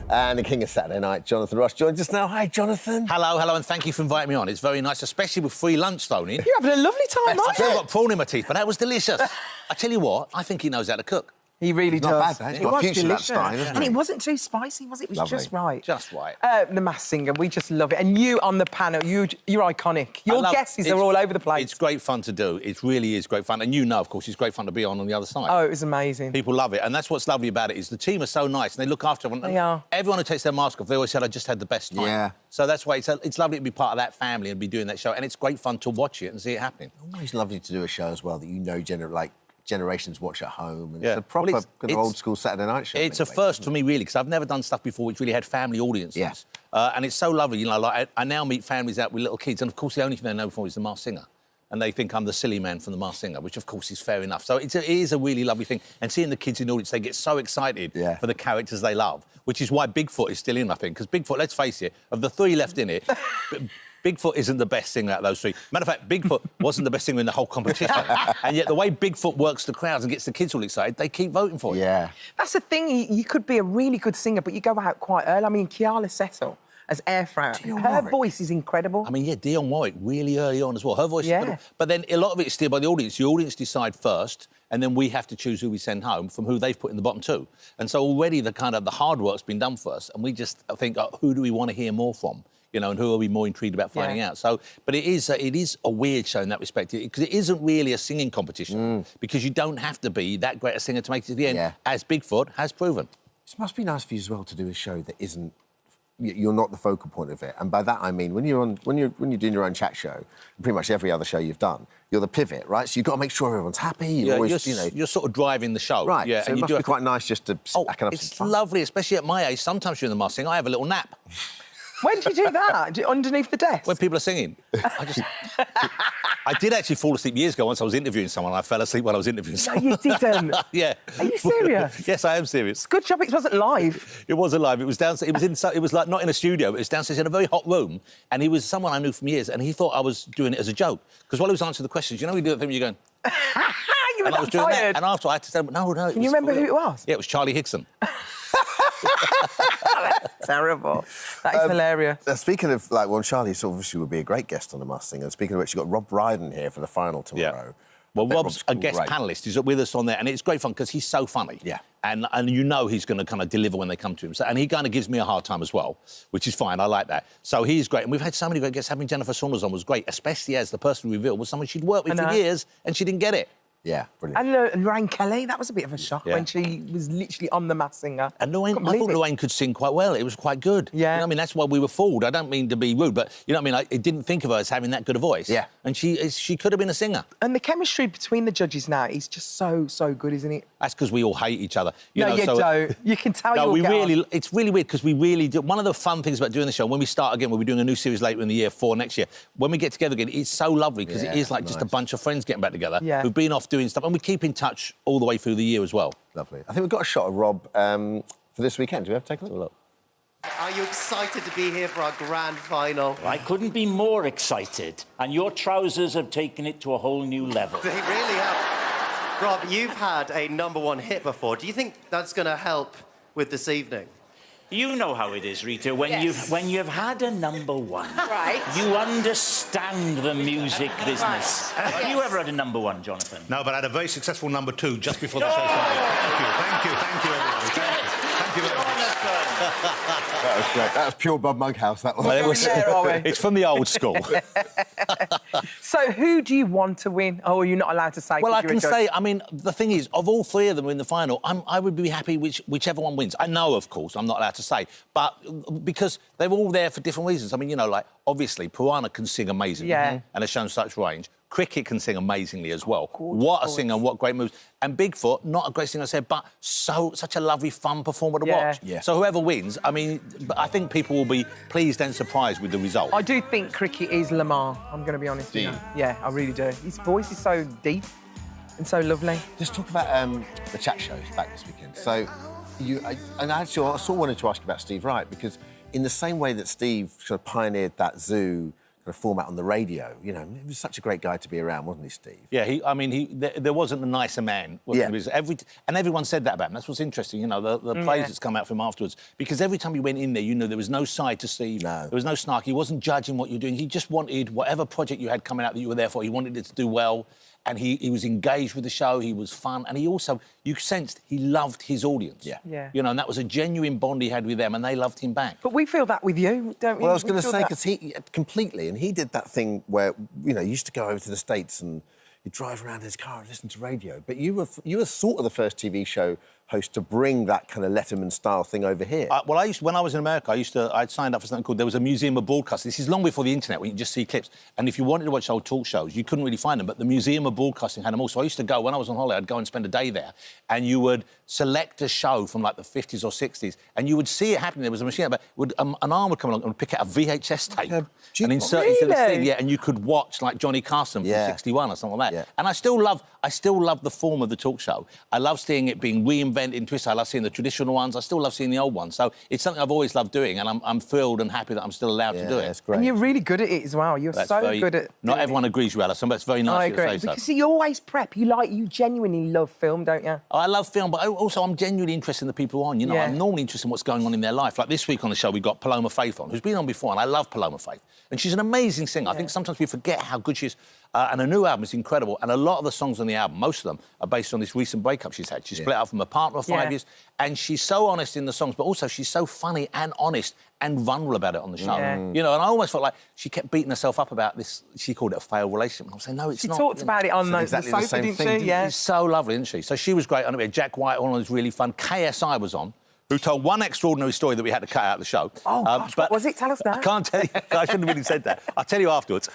And the king of Saturday night, Jonathan Ross, joins us now. Hi, Jonathan. Hello, and thank you for inviting me on. It's very nice, especially with free lunch thrown in. You're having a lovely time, aren't I've you? got prawn in my teeth, but that was delicious. I tell you what, I think he knows how to cook. He really Not does. bad, eh? He's It got a was future in that delicious. style, isn't And he? it wasn't too spicy, was it? It was Lovely. just right. Just right. The Masked Singer, we just love it. And you on the panel, you're iconic. Your guesses are all over the place. It's great fun to do. It really is great fun. And you know, of course, it's great fun to be on the other side. Oh, it was amazing. People love it. And that's what's lovely about it, is the team are so nice and they look after everyone. They are. Everyone who takes their mask off, they always said, I just had the best time. Yeah. So that's why it's lovely to be part of that family and be doing that show. And it's great fun to watch it and see it happening. Always lovely to do a show as well that you know, generations watch at home. And Yeah. it's a proper Well, kind of old-school Saturday night show. It's a first for me, really, because I've never done stuff before which really had family audiences. Yeah. And it's so lovely, you know, like I now meet families out with little kids, and of course the only thing they know from is the Masked Singer. And they think I'm the silly man from the Masked Singer, which of course is fair enough. So it is a really lovely thing. And seeing the kids in the audience, they get so excited for the characters they love, which is why Bigfoot is still in, I think. Because Bigfoot, let's face it, of the three left in it, Bigfoot isn't the best singer out of those three. Matter of fact, Bigfoot wasn't the best singer in the whole competition. And yet the way Bigfoot works the crowds and gets the kids all excited, they keep voting for it. Yeah. That's the thing, you could be a really good singer, but you go out quite early. I mean, Kiala Settle as Airfryer, her voice is incredible. I mean, yeah, Dionne Warwick really early on as well. Her voice is incredible. But then a lot of it is still by the audience. The audience decide first, and then we have to choose who we send home from who they've put in the bottom two. And so already the hard work's been done for us, and we just think, who do we want to hear more from? You know, and who are we more intrigued about finding out? So, but it is a weird show in that respect, because it isn't really a singing competition, because you don't have to be that great a singer to make it to the end, as Bigfoot has proven. It must be nice for you as well to do a show that isn't. You're not the focal point of it, and by that I mean when you're doing your own chat show, pretty much every other show you've done, you're the pivot, right? So you've got to make sure everyone's happy. You're sort of driving the show, right? Yeah, so and it must be quite nice just to stack it up. It's lovely, especially at my age. Sometimes during the Masked Singer, I have a little nap. When do you do that? Underneath the desk? When people are singing. I did actually fall asleep years ago once I was interviewing someone. I fell asleep while I was interviewing someone. No, you didn't. Yeah. Are you serious? Yes, I am serious. Good job it wasn't live. It wasn't live. It was downstairs. It was like not in a studio. It was downstairs in a very hot room, and he was someone I knew from years, and he thought I was doing it as a joke. Because while he was answering the questions, you know, you do that thing, you're going. You were and I was doing that, and after I had to say, no. Can you remember who it was? Yeah, it was Charlie Hickson. That's terrible. That is hilarious. Speaking of, Charlie obviously would be a great guest on The Masked Singer. Speaking of which, you've got Rob Brydon here for the final tomorrow. Well, Rob's a guest panellist. He's with us on there, and it's great fun because he's so funny. Yeah. And you know he's going to kind of deliver when they come to him. So, and he kind of gives me a hard time as well, which is fine. I like that. So he's great. And we've had so many great guests. Having Jennifer Saunders on was great, especially as the person revealed was someone she'd worked with for years and she didn't get it. Yeah, brilliant. And Lorraine Kelly, that was a bit of a shock when she was literally on The Masked Singer. And I thought Lorraine could sing quite well. It was quite good. Yeah. You know what I mean? That's why we were fooled. I don't mean to be rude, but you know what I mean? I didn't think of her as having that good a voice. Yeah. And she could have been a singer. And the chemistry between the judges now is just so good, isn't it? That's because we all hate each other. You don't. You can tell It's really weird because we really do. One of the fun things about doing the show, when we start again, we'll be doing a new series later in the year for next year. When we get together again, it's so lovely because it is like just a bunch of friends getting back together who've been off doing stuff, and we keep in touch all the way through the year as well. Lovely. I think we've got a shot of Rob for this weekend. Do we have to take a look? Are you excited to be here for our grand final? I couldn't be more excited, and your trousers have taken it to a whole new level. They really have. Rob, you've had a #1 hit before. Do you think that's going to help with this evening? You know how it is, Rita. When you've had a #1, you understand the music business. Have you ever had a #1, Jonathan? No, but I had a very successful #2 just before the show started. Thank you, everybody. Thank you very much. That was great. That was pure Bob Monkhouse, that one. It's from the old school. So who do you want to win? Oh, are you not allowed to say? Well, I can say, I mean, the thing is, of all three of them in the final, I would be happy whichever one wins. I know, of course, I'm not allowed to say, but because they're all there for different reasons. I mean, you know, like, obviously, Piranha can sing amazingly and has shown such range. Cricket can sing amazingly as well. What a singer, what great moves. And Bigfoot, not a great singer, I said, but such a lovely, fun performer to watch. Yeah. So whoever wins, I mean, I think people will be pleased and surprised with the result. I do think Cricket is Lamar, I'm going to be honest with you. Yeah, I really do. His voice is so deep and so lovely. Just talk about the chat shows back this weekend. So, I sort of wanted to ask you about Steve Wright, because in the same way that Steve sort of pioneered that zoo of format on the radio. You know, he was such a great guy to be around, wasn't he, Steve? Yeah, there wasn't a nicer man. Yeah. And everyone said that about him. That's what's interesting, you know, the praise that's come out from him afterwards. Because every time he went in there, you know, there was no side to Steve. No. There was no snark. He wasn't judging what you're doing. He just wanted whatever project you had coming out that you were there for, he wanted it to do well. And he was engaged with the show, he was fun, and he also, you sensed he loved his audience. Yeah. You know, and that was a genuine bond he had with them, and they loved him back. But we feel that with you, don't we? Well, I was going to say, because he completely, and he did that thing where, you know, you used to go over to the States and you'd drive around in his car and listen to radio. But you were sort of the first TV show host to bring that kind of Letterman-style thing over here. Well, when I was in America, I'd signed up for something called, there was a Museum of Broadcasting. This is long before the internet, when you just see clips. And if you wanted to watch old talk shows, you couldn't really find them, but the Museum of Broadcasting had them all. So I used to go, when I was on holiday, I'd go and spend a day there, and you would select a show from, like, the 50s or 60s, and you would see it happening. There was a machine, but an arm would come along and would pick out a VHS tape and insert it into the thing, yeah, and you could watch, like, Johnny Carson from 61 or something like that. Yeah. And I still love the form of the talk show. I love seeing it being reinvented in twists. I love seeing the traditional ones. I still love seeing the old ones. So it's something I've always loved doing, and I'm thrilled and happy that I'm still allowed to do it. That's great. And you're really good at it as well. You're good at... Not everyone agrees with Alison, but it's very nice I agree. to say so. Because you always prep. You genuinely love film, don't you? I love film, but also I'm genuinely interested in the people on. You know, I'm normally interested in what's going on in their life. Like this week on the show, we got Paloma Faith on, who's been on before, and I love Paloma Faith. And she's an amazing singer. I think sometimes we forget how good she is. And her new album is incredible. And a lot of the songs on the album, most of them, are based on this recent breakup she's had. She split up from her partner for 5 years. And she's so honest in the songs, but also she's so funny and honest and vulnerable about it on the show. Yeah. You know, and I almost felt like she kept beating herself up about this. She called it a failed relationship. And I was saying, no, it's not. She talked about it on the sofa, didn't she? Yeah. She's so lovely, isn't she? So she was great on it. We had Jack White on, was really fun. KSI was on, who told one extraordinary story that we had to cut out of the show. Oh, gosh, what was it? Tell us that. I can't tell you. I shouldn't have really said that. I'll tell you afterwards.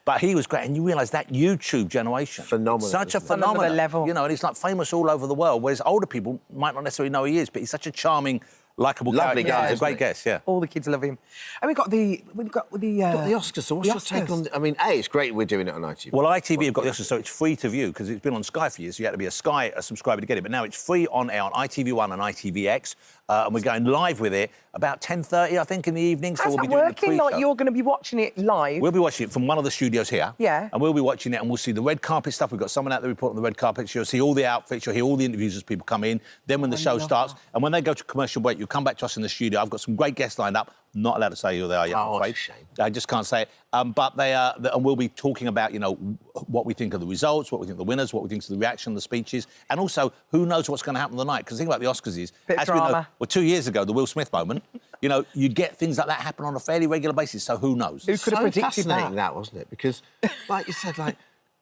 But he was great, and you realise that YouTube generation... Phenomenal. Such a phenomenal level. You know, and he's, like, famous all over the world, whereas older people might not necessarily know who he is, but he's such a charming, likeable lovely guy. He's a great guest, yeah. All the kids love him. And we've got the Oscars. So what's your take on... I mean, it's great we're doing it on ITV. Well, ITV have got the Oscars, so it's free to view, because it's been on Sky for years, so you had to be a Sky subscriber to get it. But now it's free on air on ITV1 and ITVX, and we're going live with it about 10:30, I think, in the evening. So we'll be doing the pre-show. Like you're going to be watching it live? We'll be watching it from one of the studios here. Yeah. And we'll be watching it, and we'll see the red carpet stuff. We've got someone out there reporting the red carpet. You'll see all the outfits. You'll hear all the interviews as people come in. Then when the show starts, and when they go to commercial break, you'll come back to us in the studio. I've got some great guests lined up. Not allowed to say who they are yet, I'm afraid. Shame. I just can't say it. But they are, and we'll be talking about, you know, what we think of the results, what we think of the winners, what we think of the reaction, the speeches, and also who knows what's going to happen tonight. Because the thing about the Oscars is, bit as of we know, drama. well, 2 years ago, the Will Smith moment, you know, you get things like that happen on a fairly regular basis. So who knows? Who could have predicted that, wasn't it? Because, like you said, like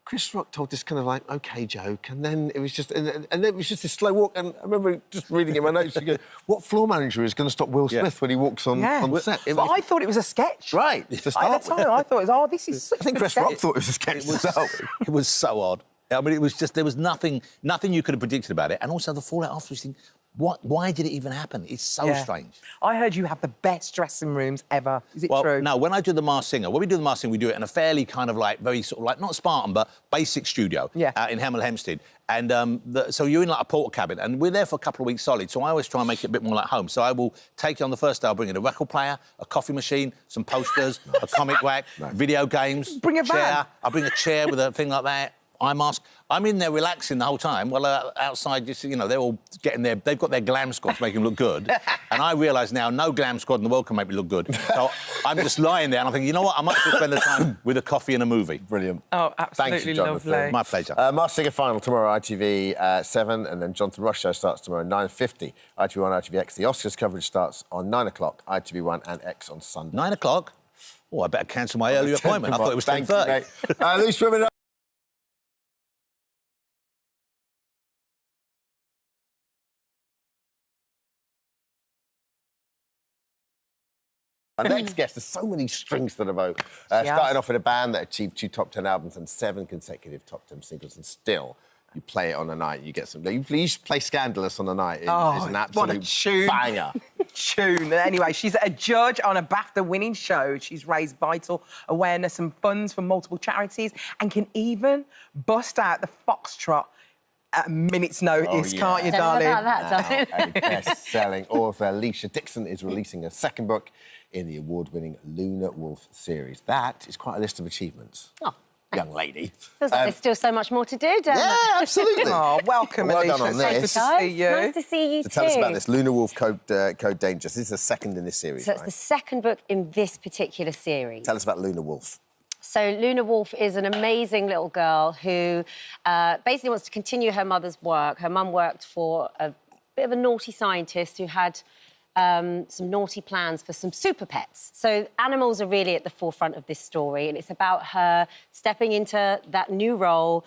Chris Rock told this kind of like OK joke, and then it was just, and then it was just this slow walk. And I remember just reading in my notes, you go, "What floor manager is going to stop Will Smith when he walks on set?" But I thought it was a sketch. Right. At the time, I thought it was, this is such I think a Chris sketch. Rock thought it was a sketch himself. It was so odd. I mean, it was just, there was nothing you could have predicted about it. And also the fallout afterwards, you think, why did it even happen? It's so strange. I heard you have the best dressing rooms ever. Is it true? No, when I do The Masked Singer, when we do The Masked Singer, we do it in a fairly kind of like, very sort of like, not Spartan, but basic studio out in Hemel Hempstead. And so you're in like a portal cabin, and we're there for a couple of weeks solid, so I always try and make it a bit more like home. So I will take you on the first day, I'll bring in a record player, a coffee machine, some posters, a comic rack, video games. Bring a chair. van. I'll bring a chair with a thing like that. eye mask. I'm in there relaxing the whole time. Well, outside, you know, they're all getting their... They've got their glam squad to make them look good. And I realise now no glam squad in the world can make me look good. So I'm just lying there and I'm thinking, you know what, I might as well spend the time with a coffee and a movie. Brilliant. Oh, absolutely. Thank you, Jonathan. Lovely. My pleasure. Masked Singer final tomorrow, ITV 7, and then Jonathan Ross show starts tomorrow at 9:50. ITV1, ITVX. The Oscars coverage starts on 9 o'clock, ITV1 and X on Sunday. 9 o'clock? Oh, I better cancel my earlier appointment. I thought it was 10:30. Loose women. Our next guest, there's so many strings to the bow. Starting off with a band that achieved 2 top 10 albums and 7 consecutive top 10 singles, and still you play it on a night, you get some... You play Scandalous on a night, it's an absolute banger. Tune. Anyway, she's a judge on a BAFTA-winning show. She's raised vital awareness and funds for multiple charities and can even bust out the foxtrot at a minute's notice, can't you, darling? Don't know about that, darling. A best-selling author, Alicia Dixon, is releasing a second book in the award-winning Luna Wolf series. That is quite a list of achievements. Oh. Young lady. Feels like there's still so much more to do, Dermot. Yeah, absolutely. Oh, welcome, Well Alicia. done on It's this. nice to see you. Nice to see you So too. tell us about this, Luna Wolf Code Dangerous. This is the second in this series, So it's right? the second book in this particular series. Tell us about Luna Wolf. So Luna Wolf is an amazing little girl who basically wants to continue her mother's work. Her mum worked for a bit of a naughty scientist who had some naughty plans for some super pets. So animals are really at the forefront of this story, and it's about her stepping into that new role.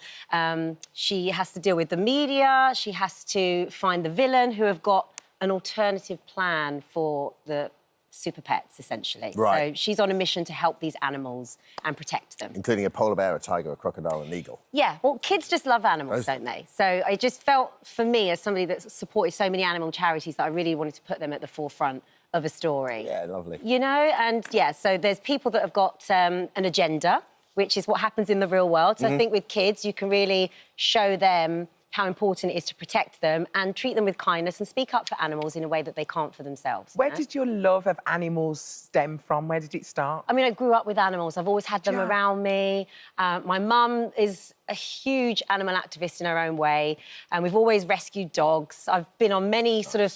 She has to deal with the media. She has to find the villain who have got an alternative plan for the super pets, essentially. Right. So she's on a mission to help these animals and protect them. Including a polar bear, a tiger, a crocodile, and an eagle. Yeah, well, kids just love animals, don't they? So I just felt, for me, as somebody that's supported so many animal charities, that I really wanted to put them at the forefront of a story. Yeah, lovely. You know, and yeah, so there's people that have got an agenda, which is what happens in the real world. So I think with kids, you can really show them how important it is to protect them and treat them with kindness and speak up for animals in a way that they can't for themselves. Where did your love of animals stem from? Where did it start? I mean, I grew up with animals. I've always had them around me. My mum is a huge animal activist in her own way, and we've always rescued dogs. I've been on many sort of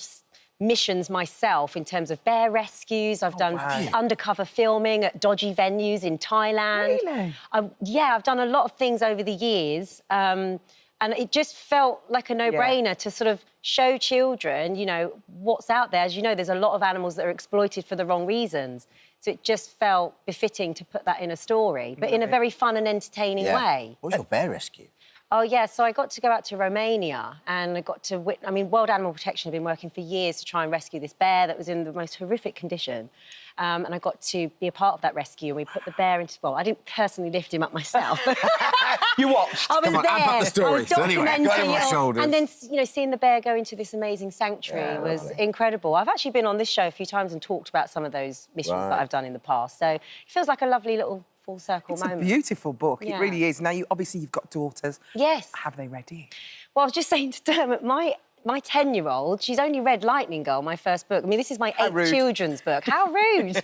missions myself in terms of bear rescues. I've done undercover filming at dodgy venues in Thailand. Really? I've done a lot of things over the years. And it just felt like a no-brainer to sort of show children, you know, what's out there. As you know, there's a lot of animals that are exploited for the wrong reasons. So it just felt befitting to put that in a story, but in a very fun and entertaining way. What was your bear rescue? Oh, yeah, so I got to go out to Romania and I got to... World Animal Protection have been working for years to try and rescue this bear that was in the most horrific condition. And I got to be a part of that rescue, and we put the bear into... Well, I didn't personally lift him up myself. You watched? I was Come on, there. amp up the story. I was So anyway, got it on my documenting it all. shoulders. And then, you know, seeing the bear go into this amazing sanctuary was incredible. I've actually been on this show a few times and talked about some of those missions that I've done in the past. So it feels like a lovely little full circle moment. It's a beautiful book. Yeah. It really is. Now, obviously, you've got daughters. Yes. Have they read it? Well, I was just saying to Dermot, my 10-year-old, she's only read Lightning Girl, my first book. I mean, this is my 8th children's book. How rude.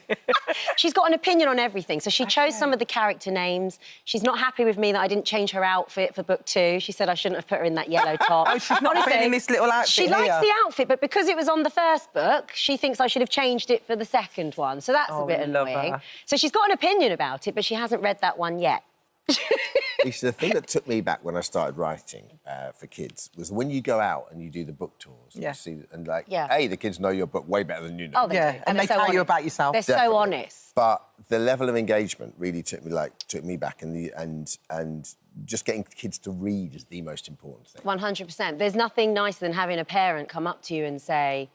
She's got an opinion on everything. So she chose some of the character names. She's not happy with me that I didn't change her outfit for book 2. She said I shouldn't have put her in that yellow top. Oh, she's not feeling this little outfit She likes the outfit, but because it was on the first book, she thinks I should have changed it for the second one. So that's a bit annoying. So she's got an opinion about it, but she hasn't read that one yet. Lisa, the thing that took me back when I started writing for kids was when you go out and you do the book tours. And you see, and the kids know your book way better than you know. Oh, they do. And they they're so tell you honest. about yourself. They're so honest. But the level of engagement really took me back, and just getting kids to read is the most important thing. 100%. There's nothing nicer than having a parent come up to you and say,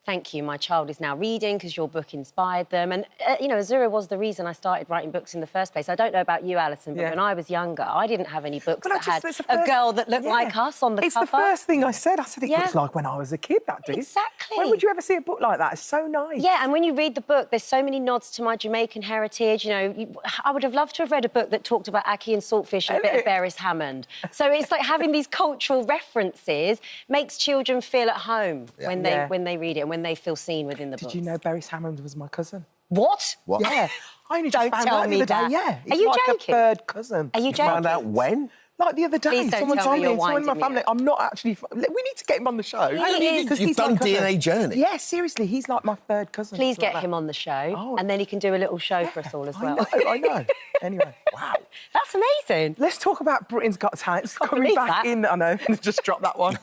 thank you, my child is now reading because your book inspired them. And, you know, Azura was the reason I started writing books in the first place. I don't know about you, Alison, but when I was younger, I didn't have any books that had a girl that looked like us on the cover. It's the first thing I said. I said it looks like when I was a kid, that did. Exactly. When would you ever see a book like that? It's so nice. Yeah, and when you read the book, there's so many nods to my Jamaican heritage. You know, I would have loved to have read a book that talked about ackee and saltfish and a bit of Beres Hammond. So it's like having these cultural references makes children feel at home when they read it and when they feel seen within the book. Did you know Beres Hammond was my cousin? What? Yeah. I only just found out the other day. Yeah. Are you like joking? A third cousin. Are you joking? Found out when? Like the other day, Please don't someone tell told me me, you're someone in my winding me family. I'm not actually... We need to get him on the show. Because You've done DNA Journey. Yeah, seriously, he's like my third cousin. Please get him on the show, and then he can do a little show for us all as well. I know. Anyway. Wow. That's amazing. Let's talk about Britain's Got Talent. It's coming back in. I know. Just drop that one.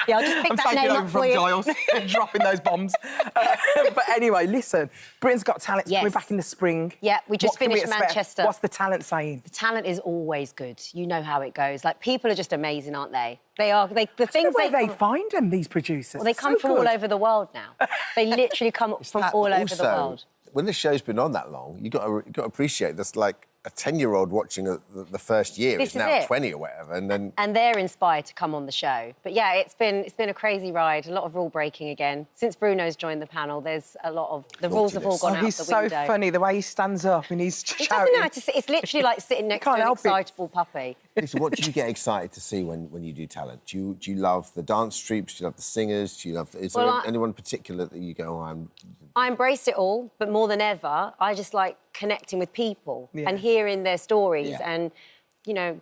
Yeah, I'll just pick that name up for you. Giles, dropping those bombs. But anyway, listen. Britain's Got Talent is coming back in the spring. Yeah, we just finished Manchester. What's the talent saying? The talent is always good. You know how it goes. Like, people are just amazing, aren't they? They are. The things where they find them, these producers. Well, they come from all over the world now. They literally come from all over the world. When the show's been on that long, you've got to appreciate this, like, a 10-year-old watching the first year is now 20 or whatever, and then... And they're inspired to come on the show. But, yeah, it's been a crazy ride, a lot of rule-breaking again. Since Bruno's joined the panel, there's a lot of... The rules have all gone out the window. He's so funny, the way he stands up and he's shouting. He doesn't know how to sit. It's literally like sitting next to an excitable puppy. Lisa, what do you get excited to see when you do talent? Do you love the dance troupes? Do you love the singers? Do you love... Is there anyone in particular that you go, oh, I embrace it all, but more than ever, I just like connecting with people and hearing their stories and, you know,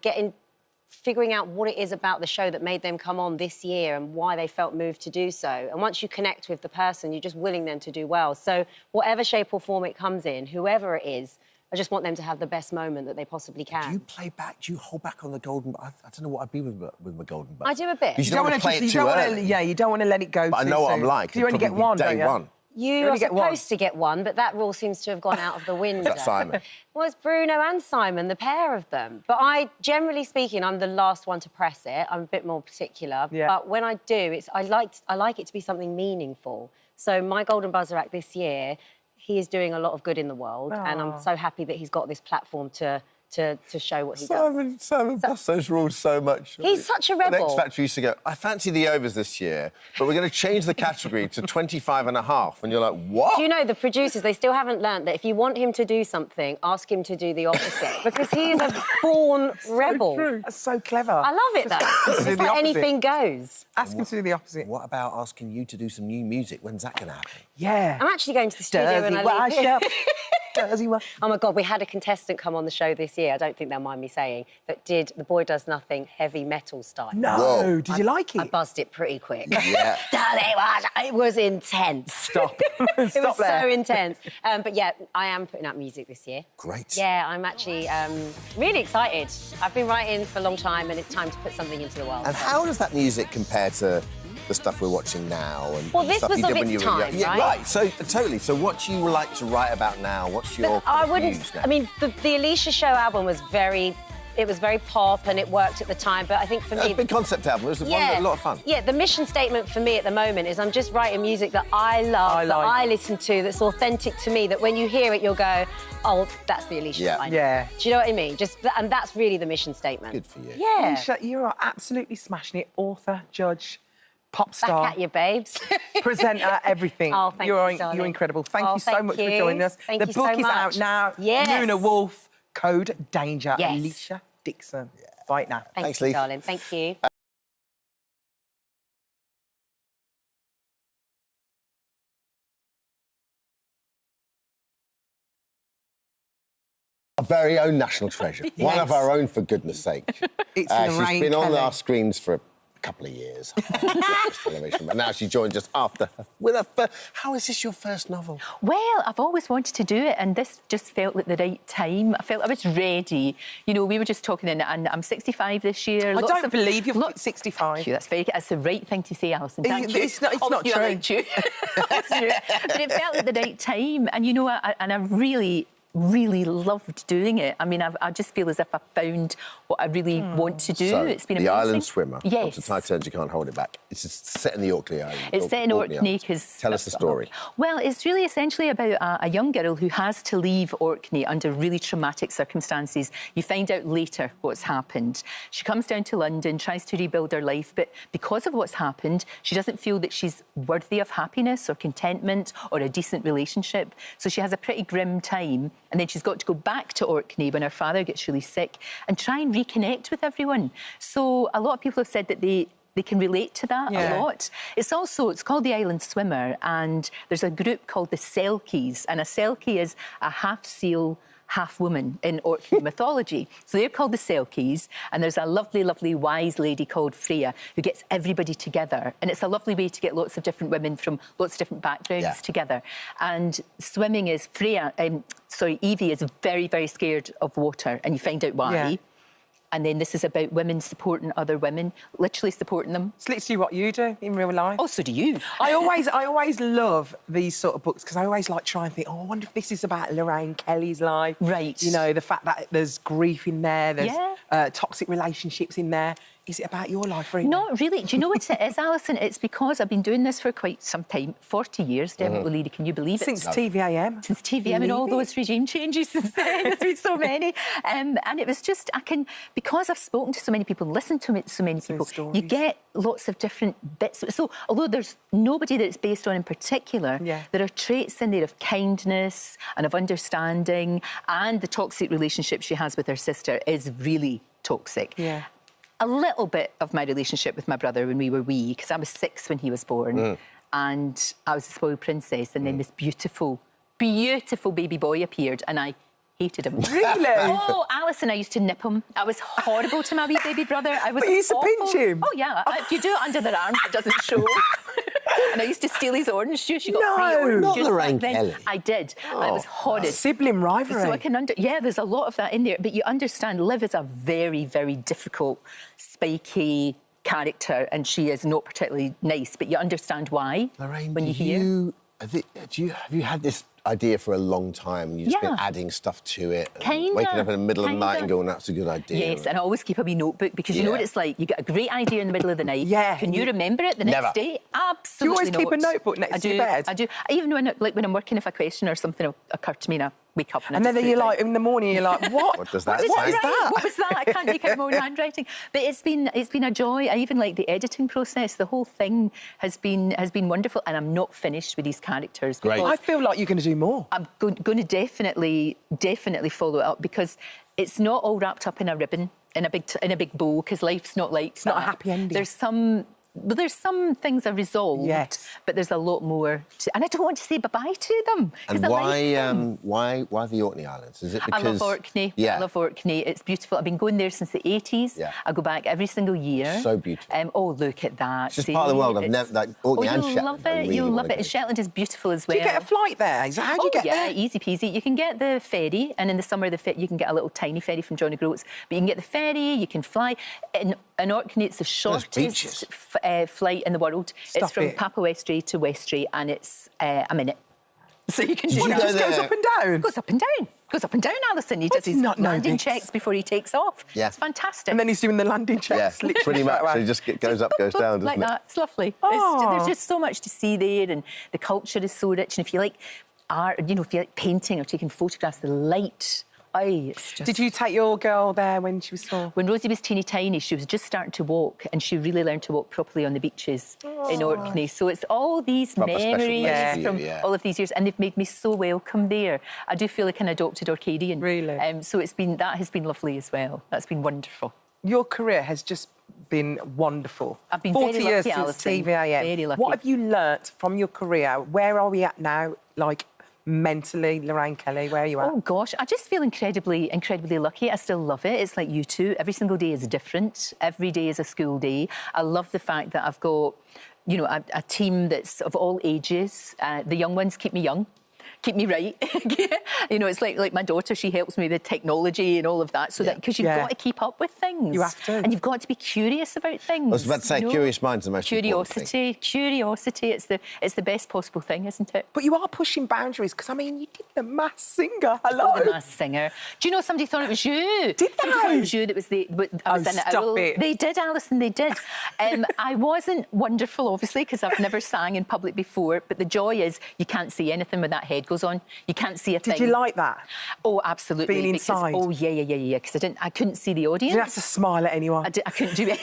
figuring out what it is about the show that made them come on this year and why they felt moved to do so. And once you connect with the person, you're just willing them to do well. So whatever shape or form it comes in, whoever it is, I just want them to have the best moment that they possibly can. Do you play back? Do you hold back on the golden... I don't know what I'd be with my golden buzzer. I do a bit. You don't want to play it too early. Yeah, you don't want to let it go but too I know what I'm soon. like. You only get one, day don't you? one. You are supposed to get one, but that rule seems to have gone out of the window. That's Simon. Well, it's Bruno and Simon, the pair of them. But generally speaking, I'm the last one to press it. I'm a bit more particular. Yeah. But when I do, I like it to be something meaningful. So my Golden Buzzer Act this year, he is doing a lot of good in the world, and I'm so happy that he's got this platform to show what he does. Simon busts those rules so much. He's such a rebel. The X Factor used to go, I fancy the overs this year, but we're going to change the category to 25 and a half. And you're like, what? Do you know, the producers, they still haven't learnt that if you want him to do something, ask him to do the opposite. Because he is a born rebel. True. That's so clever. I love it, though. It's like anything goes. Ask him to do the opposite. What about asking you to do some new music? When's that going to happen? Yeah. I'm actually going to the studio and I leave here. Oh, my God, we had a contestant come on the show this year, I don't think they'll mind me saying, that did The Boy Does Nothing heavy metal style. No! Whoa. Did you like it? I buzzed it pretty quick. Yeah. It was intense. Stop. It was so intense. But, yeah, I am putting out music this year. Great. Yeah, I'm actually really excited. I've been writing for a long time and it's time to put something into the world. And how does that music compare to the stuff we're watching now? And well, this stuff was you of did when its you were time, young? right? Yeah, right. So, totally. So what do you like to write about now? What's your views now? I mean, the Alicia Show album was very pop and it worked at the time, but I think for me... It's a big concept album. It was a lot of fun. Yeah, the mission statement for me at the moment is I'm just writing music that I love, that I listen to, that's authentic to me, that when you hear it, you'll go, oh, that's the Alicia I know. Yeah. Do you know what I mean? And that's really the mission statement. Good for you. Yeah. Alicia, you are absolutely smashing it. Author, judge, pop star. Back at you, babes. Presenter, everything. Oh, thank you, darling. You're incredible. Thank you so much for joining us. Thank the you book so is out much. now. Yes. Luna Wolf, Code Danger. Yes. Alicia Dixon. Yeah. Right now. Thanks, you, darling. Thank you. Our very own national treasure. Yes. One of our own, for goodness sake. It's she's been on our screens for a couple of years. Television, but now she joined just after. How is this your first novel? Well, I've always wanted to do it, and this just felt like the right time. I felt I was ready. You know, we were just talking, and I'm 65 this year. I don't believe you're 65. That's the right thing to say, Alison. Thank you. It's not true. But it felt like the right time, and you know, I really loved doing it. I mean, I just feel as if I found what I really want to do. So, it's been The amazing. Island Swimmer. Yes. Up to Tide Turns, you can't hold it back. It's just set in the Orkney Island. It's set in Orkney. Tell us the story. Well, it's really essentially about a young girl who has to leave Orkney under really traumatic circumstances. You find out later what's happened. She comes down to London, tries to rebuild her life, but because of what's happened, she doesn't feel that she's worthy of happiness or contentment or a decent relationship. So she has a pretty grim time, and then she's got to go back to Orkney when her father gets really sick and try and reconnect with everyone. So a lot of people have said that they can relate to that a lot. It's called The Island Swimmer, and there's a group called the Selkies, and a Selkie is a half seal, half woman in Orkney mythology. So they're called the Selkies, and there's a lovely, lovely wise lady called Freya who gets everybody together. And it's a lovely way to get lots of different women from lots of different backgrounds together. And swimming is Evie is very, very scared of water, and you find out why. Yeah. And then this is about women supporting other women, literally supporting them. It's literally what you do in real life. Oh, so do you. I always love these sort of books because I always like try and think, oh, I wonder if this is about Lorraine Kelly's life. Right. You know, the fact that there's grief in there, there's toxic relationships in there. Is it about your life, really? Not really. Do you know what it is, Alison? It's because I've been doing this for quite some time, 40 years, Dermot O'Leary, can you believe it? Since TVAM. Since TVM and all those regime changes since then. There's been so many. And it was just, because I've spoken to so many people, listened to so many people, you get lots of different bits. So although there's nobody that it's based on in particular, there are traits in there of kindness and of understanding, and the toxic relationship she has with her sister is really toxic. Yeah. A little bit of my relationship with my brother when we were wee, because I was 6 when he was born, and I was a spoiled princess, and then this beautiful, beautiful baby boy appeared, and I hated him. Really? Oh, Alison, I used to nip him. I was horrible to my wee baby brother. I was. But you used to pinch him? Oh, yeah. If you do it under their arms, it doesn't show. And I used to steal his orange juice. You got free orange not juice Lorraine back then. Kelly. I did. And it was horrid. Sibling rivalry. So I can there's a lot of that in there. But you understand, Liv is a very, very difficult, spiky character, and she is not particularly nice. But you understand why Lorraine, when you hear. Have you had this idea for a long time and you've just been adding stuff to it? And waking up in the middle of the night and going, that's a good idea. Yes, and I always keep a wee notebook because you know what it's like. You get a great idea in the middle of the night. Yeah. Can you remember it the next day? Absolutely. Do you always keep a notebook next to your bed? I do. Even when I'm working, if a question or something will occur to me and I wake up and then you're like, in the morning, you're like, what? What does that say? What is that? What was that? I can't make out my own handwriting. But it's been a joy. I even like the editing process. The whole thing has been wonderful, and I'm not finished with these characters. Great. I feel like you're going to do more. I'm going to definitely follow it up, because it's not all wrapped up in a ribbon, in a big bow, because life's not like it's not a happy ending. There's some things are resolved, but there's a lot more and I don't want to say bye-bye to them. And why the Orkney Islands? Is it because... I love Orkney. Yeah. I love Orkney. It's beautiful. I've been going there since the 80s. Yeah. I go back every single year. So beautiful. Oh, look at that. It's just part of the world. I've never... Like, Orkney and Shetland. You'll love it. Really You'll love it. And Shetland is beautiful as well. Do you get a flight there? How do you get there? Easy peasy. You can get the ferry, and in the summer you can get a little tiny ferry from John O'Groats. But you can get the ferry, you can fly. In Orkney, it's the shortest flight in the world. It's from Papa Westray to Westray, and it's a minute. So you can do that. It just goes up and down? Goes up and down. Goes up and down, Alison. He does his landing checks before he takes off. Yeah. It's fantastic. And then he's doing the landing checks. Yeah, pretty much. So he just goes up, goes down, doesn't like it? that. It's lovely. There's just so much to see there, and the culture is so rich. And if you like art, if you like painting or taking photographs, the light... it's just... Did you take your girl there when she was small? When Rosie was teeny tiny, she was just starting to walk, and she really learned to walk properly on the beaches in Orkney. So it's all these memories from all of these years, and they've made me so welcome there. I do feel like an adopted Orcadian. Really? So that has been lovely as well. That's been wonderful. Your career has just been wonderful. I've been 40 very years lucky, since Alison. TVAM. Very lucky. What have you learnt from your career? Where are we at now? Like, mentally, Lorraine Kelly, where are you at? Oh, gosh, I just feel incredibly lucky. I still love it. It's like you too. Every single day is different. Every day is a school day. I love the fact that I've got, a team that's of all ages. The young ones keep me young. Keep me right. It's like my daughter, she helps me with technology and all of that, so that because you've got to keep up with things. You have to. And you've got to be curious about things. I was about to say, curious mind's the most important thing. Curiosity, it's the best possible thing, isn't it? But you are pushing boundaries, because, you did The Masked Singer. Hello. The Masked Singer. Do you know somebody thought it was you? Did they? Somebody thought it was you that was I was in it. Stop it. They did, Alison, they did. I wasn't wonderful, obviously, because I've never sang in public before, but the joy is you can't see anything when that head goes on. You can't see a thing. Did you like that? Oh, absolutely. Being inside? Because I couldn't see the audience. You didn't have to smile at anyone? I couldn't do it.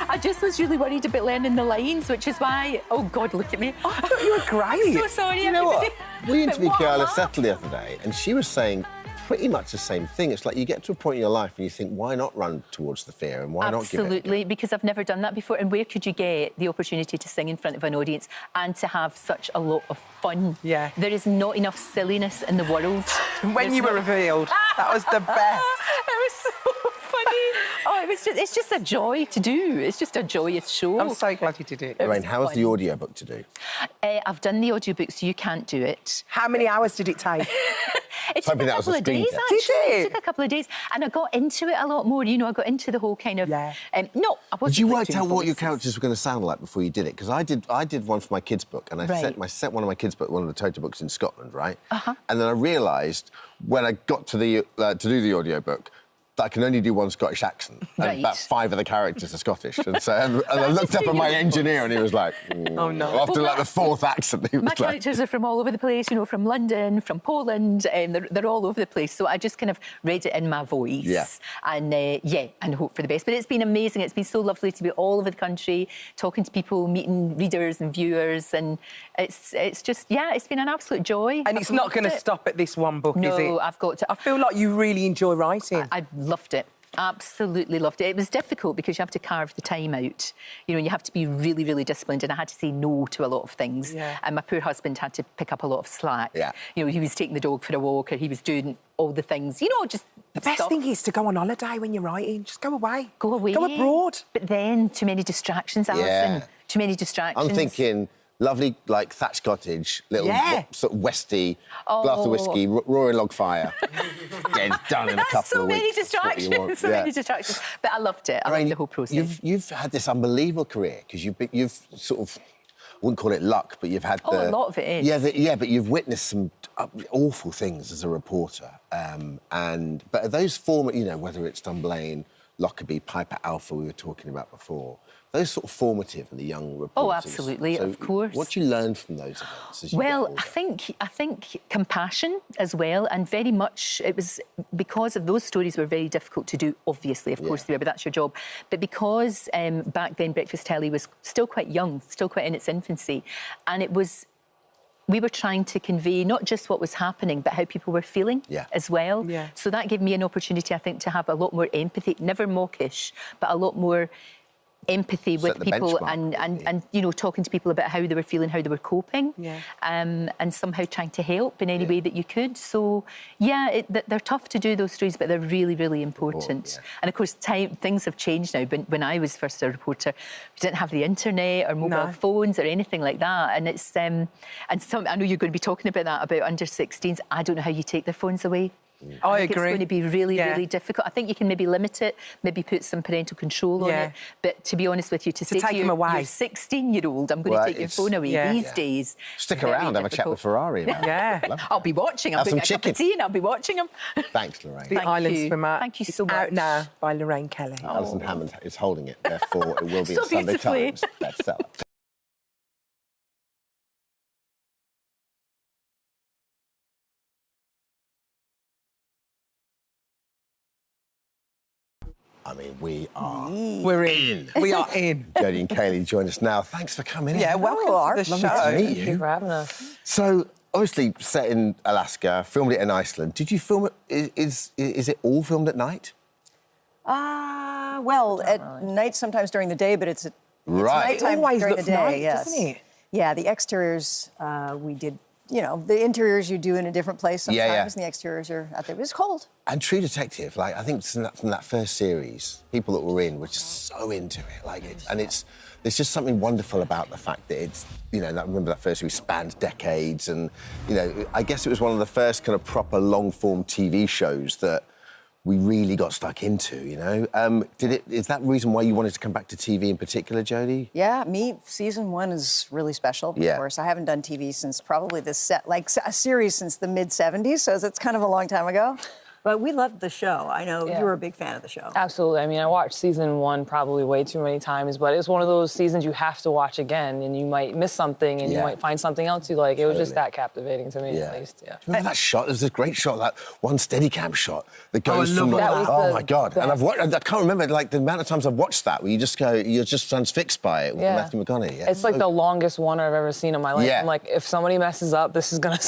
I just was really worried about learning the lines, which is why... Oh, God, look at me. Oh, I thought you were great. So sorry, You know what? We interviewed Kiala Settle the other day, and she was saying pretty much the same thing. It's like you get to a point in your life and you think, why not run towards the fear and why not give it? Absolutely, because I've never done that before. And where could you get the opportunity to sing in front of an audience and to have such a lot of fun? Yeah. There is not enough silliness in the world. When you were revealed, that was the best. It was so funny. It's just a joy to do. It's just a joyous show. I'm so glad you did it. Lorraine, how was the audiobook to do? I've done the audiobook, so you can't do it. How many hours did it take? It took a couple of days, actually. Did it took a couple of days. And I got into it a lot more. I got into the whole kind of... No, I wasn't... Did you work out what your characters were going to sound like before you did it? Because I did one for my kids' book, and I set one of my kids' book, one of the Toto books in Scotland, right? And then I realised when I got to do the audiobook, that I can only do one Scottish accent. Right. And about 5 of the characters are Scottish. And so and I looked up at my engineer and he was like, Oh, no. After like the 4th accent, he was My like... characters are from all over the place, you know, from London, from Poland, and they're all over the place. So I just kind of read it in my voice. Yeah. And, and hope for the best. But it's been amazing. It's been so lovely to be all over the country, talking to people, meeting readers and viewers. And it's just, it's been an absolute joy. And it's not going to stop at this one book, is it? No, I've got to... I feel like you really enjoy writing. I loved it. Absolutely loved it. It was difficult because you have to carve the time out. You know, you have to be really, really disciplined, and I had to say no to a lot of things. Yeah. And my poor husband had to pick up a lot of slack. Yeah. You know, he was taking the dog for a walk, or he was doing all the things, you know, just The best thing is to go on holiday when you're writing. Just go away. Go away. Go abroad. But then, too many distractions, Alison. Yeah. Too many distractions. I'm thinking... Lovely, like, thatched cottage, little sort of westy, glass of whiskey, roaring log fire. Getting done in a couple of weeks. So many distractions. But I loved it. I loved the whole process. You've had this unbelievable career because you've sort of, I wouldn't call it luck, but you've had a lot of it is. Yeah, but you've witnessed some awful things as a reporter. But are those you know, whether it's Dunblane, Lockerbie, Piper Alpha we were talking about before, those sort of formative in the young reporters. Oh, absolutely, so of course. What do you learn from those events as you get Well, older? I think compassion as well, and very much it was because of those stories were very difficult to do. Obviously, of course they were, but that's your job. But because back then breakfast telly was still quite young, still quite in its infancy, and it was. We were trying to convey not just what was happening, but how people were feeling as well. Yeah. So that gave me an opportunity, I think, to have a lot more empathy, never mawkish, but a lot more empathy with people and you know, talking to people about how they were feeling, how they were coping, and somehow trying to help in any way that you could. So, they're tough to do, those stories, but they're really, really important. And, of course, things have changed now. But when I was first a reporter, we didn't have the internet or mobile phones or anything like that. And it's... I know you're going to be talking about that, about under-16s. I don't know how you take their phones away. I think agree. It's going to be really, really difficult. I think you can maybe limit it, maybe put some parental control on it. But to be honest with you, to say take to them your away. 16-year-old, I'm going to take your phone away these days. Stick around, have a chat with Ferrari. I'll be watching. I'll bring a cup of tea and I'll be watching them. Thanks, Lorraine. The Island Swimmer. Thank you so much. Out now by Lorraine Kelly. Alison Hammond is holding it, therefore it will be So a Sunday beautifully. Times bestseller. I mean, We're in. We are in. Jodie and Kaylee join us now. Thanks for coming in. Yeah, welcome to the show. Lovely to meet you. Thank you for having us. So, obviously, set in Alaska, filmed it in Iceland. Did you film it? Is it all filmed at night? Well, at night, sometimes during the day, but it's nighttime Always during the looks day. nice, Yes, doesn't it? Yeah, the exteriors we did. You know, the interiors you do in a different place sometimes, and the exteriors are out there. But it's cold. And True Detective, like, I think from that first series, people that were in were just so into it, like it, and there's just something wonderful about the fact that it's, you know, I remember that first series spanned decades, and you know, I guess it was one of the first kind of proper long-form TV shows that we really got stuck into, you know. Is that the reason why you wanted to come back to TV in particular, Jodie? Yeah, season 1 is really special, of course. I haven't done TV since probably a series since the mid-'70s, so it's kind of a long time ago. But we loved the show. I know you were a big fan of the show. Absolutely. I mean, I watched season 1 probably way too many times, but it's one of those seasons you have to watch again, and you might miss something, and you might find something else you like. It was just that captivating to me, at least. Yeah. Remember that shot? There's this great shot, that one Steadicam shot that goes from. Oh my God! And I can't remember like the amount of times I've watched that where you just go, you're just transfixed by it with Matthew McConaughey. Yeah. It's like the longest one I've ever seen in my life. Yeah. I'm like, if somebody messes up, this is gonna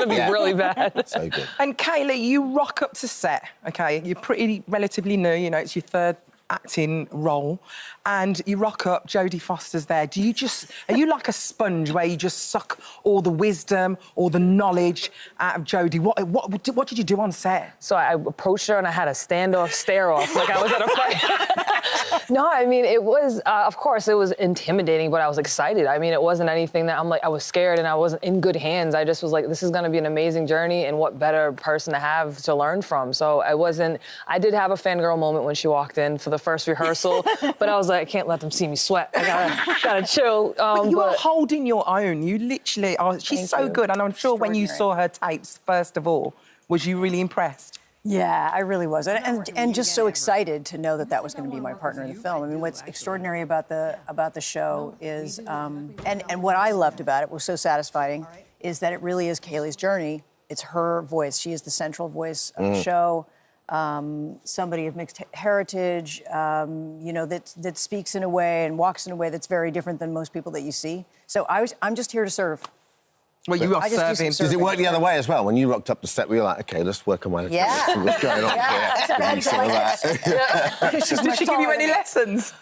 be really bad. So good. And Kaylee, you rock up to set. Okay, you're relatively new, you know, it's your third acting role, and you rock up, Jodie Foster's there. Are you like a sponge where you just suck all the wisdom, all the knowledge out of Jodie? What did you do on set? So I approached her and I had a standoff, stare-off, like I was at a fight. No, I mean, it was, of course, it was intimidating, but I was excited. I mean, it wasn't anything that I was scared and I wasn't in good hands. I just was like, this is gonna be an amazing journey, and what better person to have to learn from. So I did have a fangirl moment when she walked in for the first rehearsal, but I was like, I can't let them see me sweat. I gotta chill. But you are holding your own. You literally are. She's so good, and I'm sure when you saw her tapes, first of all, was you really impressed? Yeah, I really was, and just so excited to know that that was going to be my partner in the film. I mean, what's extraordinary about the show is, and what I loved about it was so satisfying, is that it really is Kaylee's journey. It's her voice. She is the central voice of the show. Somebody of mixed heritage, you know, that speaks in a way and walks in a way that's very different than most people that you see. So I'm just here to serve. Well, you are serving. Did it work the other way as well? When you rocked up the set, we were like, OK, let's work on my... Yeah. What's going on here? Did she give you any lessons?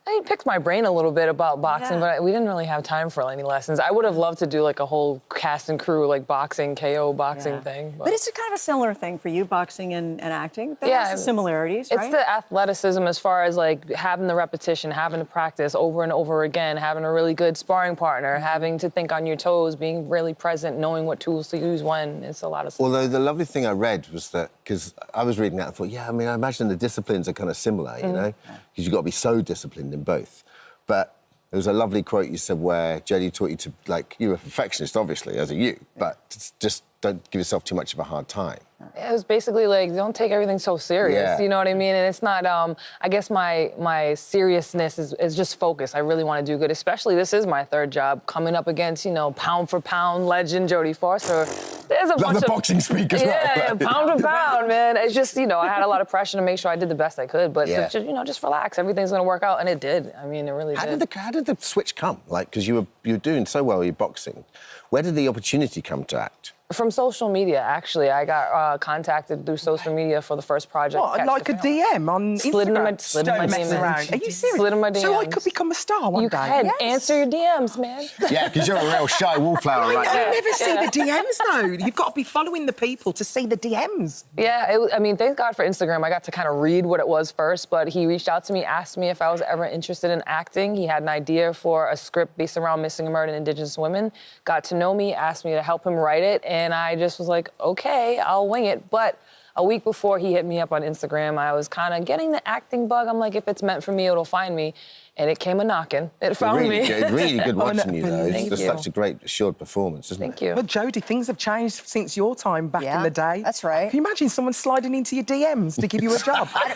He picked my brain a little bit about boxing, but we didn't really have time for any lessons. I would have loved to do like a whole cast and crew, like boxing, KO boxing thing. But it's a kind of a similar thing for you, boxing and acting. There's the similarities, right? It's the athleticism as far as like having the repetition, having to practice over and over again, having a really good sparring partner, having to think on your toes, being really present, knowing what tools to use when. It's a lot of stuff. Although the lovely thing I read was that, because I was reading that and thought, yeah, I mean, I imagine the disciplines are kind of similar, you know? Because you've got to be so disciplined in both. But there was a lovely quote you said where Jodie taught you to, like, you're a perfectionist, obviously, as are you, but just don't give yourself too much of a hard time. It was basically like, don't take everything so serious, you know what I mean? And it's not, I guess my seriousness is just focus. I really want to do good, especially this is my third job, coming up against, you know, pound for pound legend Jodie Foster. There's a bunch of... boxing speak as well. Yeah, pound for pound, man. It's just, you know, I had a lot of pressure to make sure I did the best I could, but, just, you know, just relax. Everything's going to work out, and it did. I mean, it really did. How did the switch come? Like, because you were doing so well with your boxing. Where did the opportunity come to act? From social media, actually. I got contacted through social media for the first project. What, like a DM on Instagram? Slid in my DMs. Are you serious? Slid in my DMs. So I could become a star one day? You can. Answer your DMs, man. Yeah, because you're a real shy wallflower right there. I never see the DMs, though. You've got to be following the people to see the DMs. Yeah, I mean, thank God for Instagram. I got to kind of read what it was first, but he reached out to me, asked me if I was ever interested in acting. He had an idea for a script based around missing and murdered Indigenous women, got to know me, asked me to help him write it, and I just was like, okay, I'll wing it. But a week before he hit me up on Instagram, I was kind of getting the acting bug. I'm like, if it's meant for me, it'll find me. And it came a-knocking. It found me. Really good watching you, though. Thank It's you. such a great, assured performance, isn't it? Thank you. But, Jodie, things have changed since your time back in the day. That's right. Can you imagine someone sliding into your DMs to give you a job? I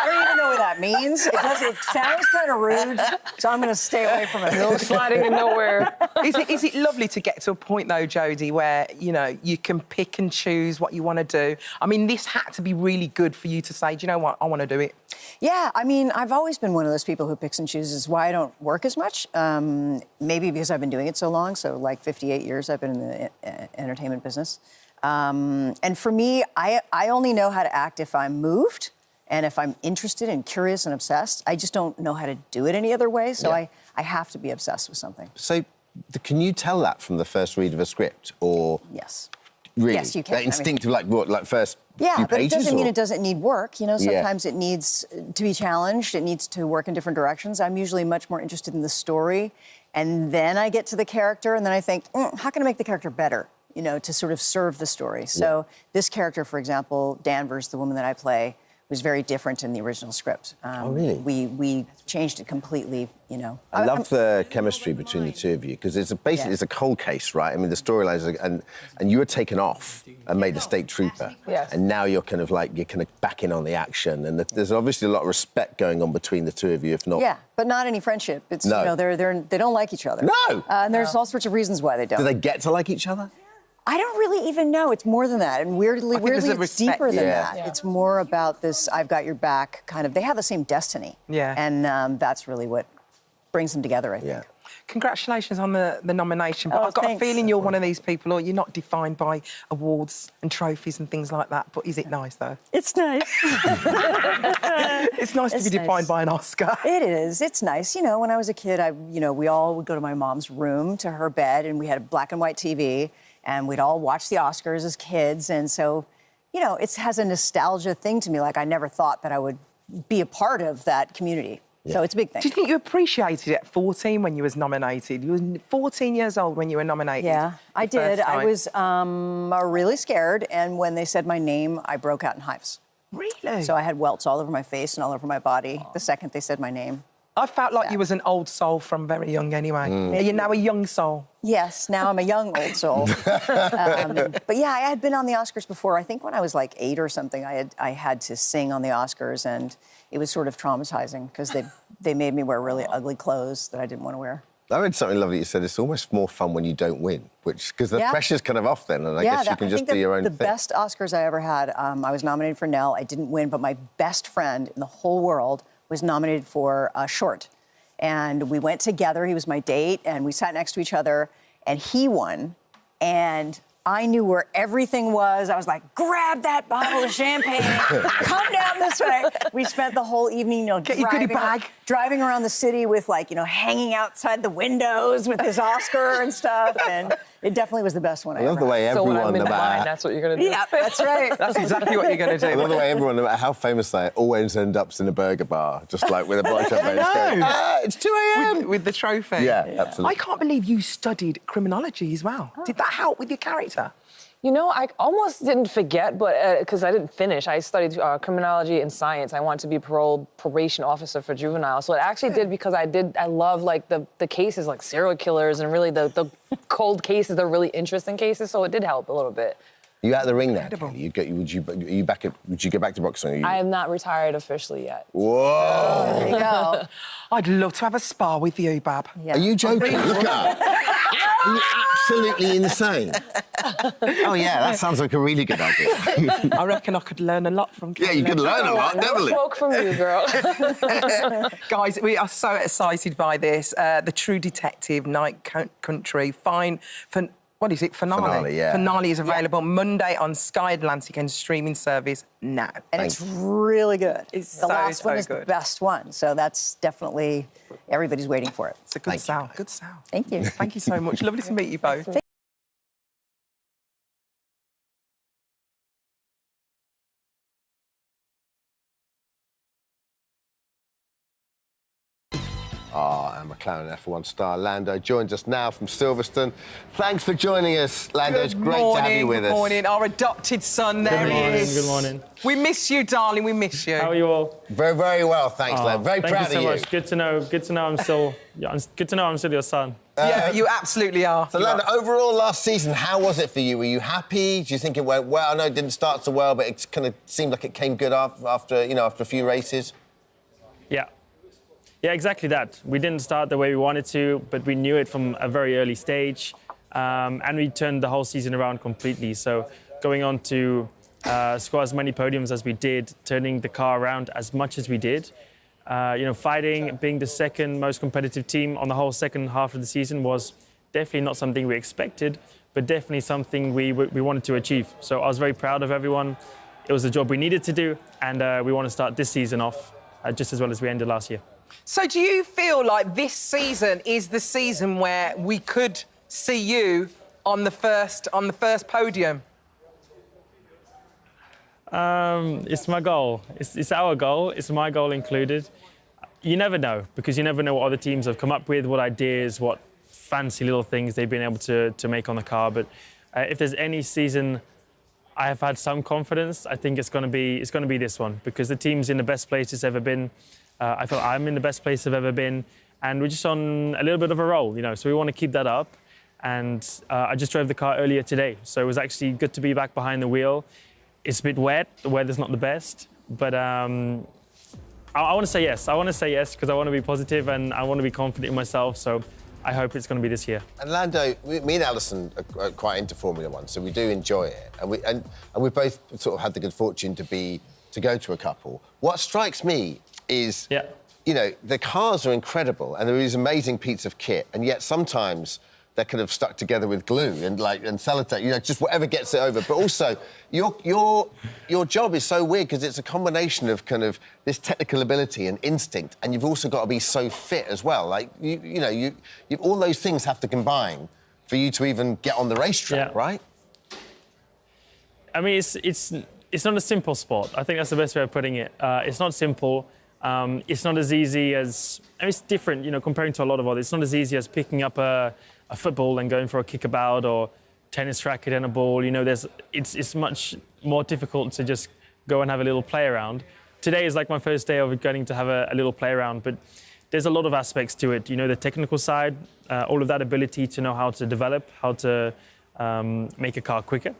don't even know what that means. It sounds kind of rude, so I'm going to stay away from it. No sliding in nowhere. Is it lovely to get to a point, though, Jodie, where, you know, you can pick and choose what you want to do? I mean, this had to be really good for you to say, do you know what, I want to do it. Yeah, I mean, I've always been one of those people who picks and chooses. Why I don't work as much. Maybe because I've been doing it so long, so like 58 years I've been in the entertainment business. And for me, I only know how to act if I'm moved and if I'm interested and curious and obsessed. I just don't know how to do it any other way, so I have to be obsessed with something. So can you tell that from the first read of a script, or... Yes. Really? Yes, you can. That instinctive, like what, like first few but pages, it doesn't mean or? it doesn't need work. You know, sometimes it needs to be challenged. It needs to work in different directions. I'm usually much more interested in the story, and then I get to the character, and then I think, how can I make the character better? You know, to sort of serve the story. So this character, for example, Danvers, the woman that I play, was very different in the original script. Oh, really? We changed it completely, you know. I love the chemistry between the two of you, because it's basically it's a cold case, right? I mean, the storylines are, and you were taken off and made a state trooper. Yes. And now you're kind of back in on the action, and there's obviously a lot of respect going on between the two of you, if not... Yeah, but not any friendship. It's, you know, they don't like each other. No! And there's all sorts of reasons why they don't. Do they get to like each other? I don't really even know. It's more than that. And weirdly it's deeper than that. Yeah. It's more about this I've got your back kind of. They have the same destiny. Yeah. And that's really what brings them together, I think. Yeah. Congratulations on the nomination. But I've got a feeling you're one of these people, or you're not defined by awards and trophies and things like that. But is it nice, though? It's nice. It's nice to be defined by an Oscar. It is. It's nice. You know, when I was a kid, we all would go to my mom's room, to her bed, and we had a black and white TV. And we'd all watch the Oscars as kids. And so, you know, it has a nostalgia thing to me. Like, I never thought that I would be a part of that community. Yeah. So it's a big thing. Do you think you appreciated it at 14 when you was nominated? You were 14 years old when you were nominated. Yeah, I did. I was really scared. And when they said my name, I broke out in hives. Really? So I had welts all over my face and all over my body the second they said my name. I felt like you was an old soul from very young anyway. Are you now a young soul? Yes, now I'm a young old soul. But yeah, I had been on the Oscars before. I think when I was like 8 or something, I had to sing on the Oscars, and it was sort of traumatizing because they made me wear really ugly clothes that I didn't want to wear. I read something lovely you said. It's almost more fun when you don't win, because the pressure's kind of off then, and I guess you can just do your own thing. The best Oscars I ever had, I was nominated for Nell. I didn't win, but my best friend in the whole world was nominated for Short. And we went together. He was my date, and we sat next to each other, and he won. And I knew where everything was. I was like, grab that bottle of champagne, come down this way. We spent the whole evening, you know, Get your goodie bag. Driving around the city with, like, you know, hanging outside the windows with his Oscar and stuff. And it definitely was the best one I ever love the way So everyone, when I'm in no the line, matter... that's what you're going to do? Yeah, that's right. That's exactly what you're going to do. I love the way everyone, no matter how famous they are, always end up in a burger bar, just like with a bottle of champagne. It's 2 a.m. With the trophy. Yeah, absolutely. I can't believe you studied criminology as well. Did that help with your character? You know, I almost didn't forget, but because I didn't finish, I studied criminology and science. I wanted to be probation officer for juvenile. So it actually did because I love like the cases like serial killers and really the cold cases, the really interesting cases. So it did help a little bit. You out of the ring now? Would you go back to boxing? I am not retired officially yet. Whoa! There you go. I'd love to have a spar with you, Bab. Yeah. Are you joking? Look at her. Are you absolutely insane? Oh, yeah, that sounds like a really good idea. I reckon I could learn a lot from Kate. Yeah, you could learn a lot, definitely. Smoke from you, girl. Guys, we are so excited by this. The True Detective Night Country what is it? Finale. Finale, yeah. Finale is available Monday on Sky Atlantic and streaming service now. And it's really good. It's the last one is good. the best one. So that's definitely, everybody's waiting for it. It's a good sound. Good sound. Thank you. Thank you so much. Lovely to meet you both. And McLaren F1 star Lando joins us now from Silverstone. Thanks for joining us, Lando. It's great to have you with us. Good morning. Our adopted son, there he is. Good morning. We miss you, darling. We miss you. How are you all? Very, very well, thanks, Lando. Very proud of you. Thank you so much. Good to know. Good to know I'm still. Good to know I'm still your son. Yeah, you absolutely are. So, Lando, overall last season, how was it for you? Were you happy? Do you think it went well? I know it didn't start so well, but it kind of seemed like it came good after a few races. Yeah. Yeah, exactly that. We didn't start the way we wanted to, but we knew it from a very early stage, and we turned the whole season around completely. So going on to score as many podiums as we did, turning the car around as much as we did, fighting, being the second most competitive team on the whole second half of the season was definitely not something we expected, but definitely something we wanted to achieve. So I was very proud of everyone. It was the job we needed to do, and we want to start this season off just as well as we ended last year. So do you feel like this season is the season where we could see you on the first podium? It's my goal. It's our goal. It's my goal included. You never know, because you never know what other teams have come up with, what ideas, what fancy little things they've been able to make on the car. But if there's any season I have had some confidence, I think it's going to be this one, because the team's in the best place it's ever been. I feel I'm in the best place I've ever been, and we're just on a little bit of a roll, so we want to keep that up. And I just drove the car earlier today, so it was actually good to be back behind the wheel. It's a bit wet, the weather's not the best, but I want to say yes. I want to say yes because I want to be positive and I want to be confident in myself, so I hope it's going to be this year. And Lando, me and Alison are quite into Formula One, so we do enjoy it, and we've both sort of had the good fortune to go to a couple. What strikes me is, the cars are incredible and there are these amazing pieces of kit, and yet sometimes they're kind of stuck together with glue and sellotape, just whatever gets it over. But also, your job is so weird because it's a combination of kind of this technical ability and instinct, and you've also got to be so fit as well. Like, all those things have to combine for you to even get on the racetrack, right? I mean, it's not a simple sport. I think that's the best way of putting it. It's not simple. It's not as easy as... it's different, comparing to a lot of others. It's not as easy as picking up a football and going for a kickabout or tennis racket and a ball. It's much more difficult to just go and have a little play around. Today is like my first day of getting to have a little play around, but there's a lot of aspects to it. You know, the technical side, all of that ability to know how to develop, how to make a car quicker.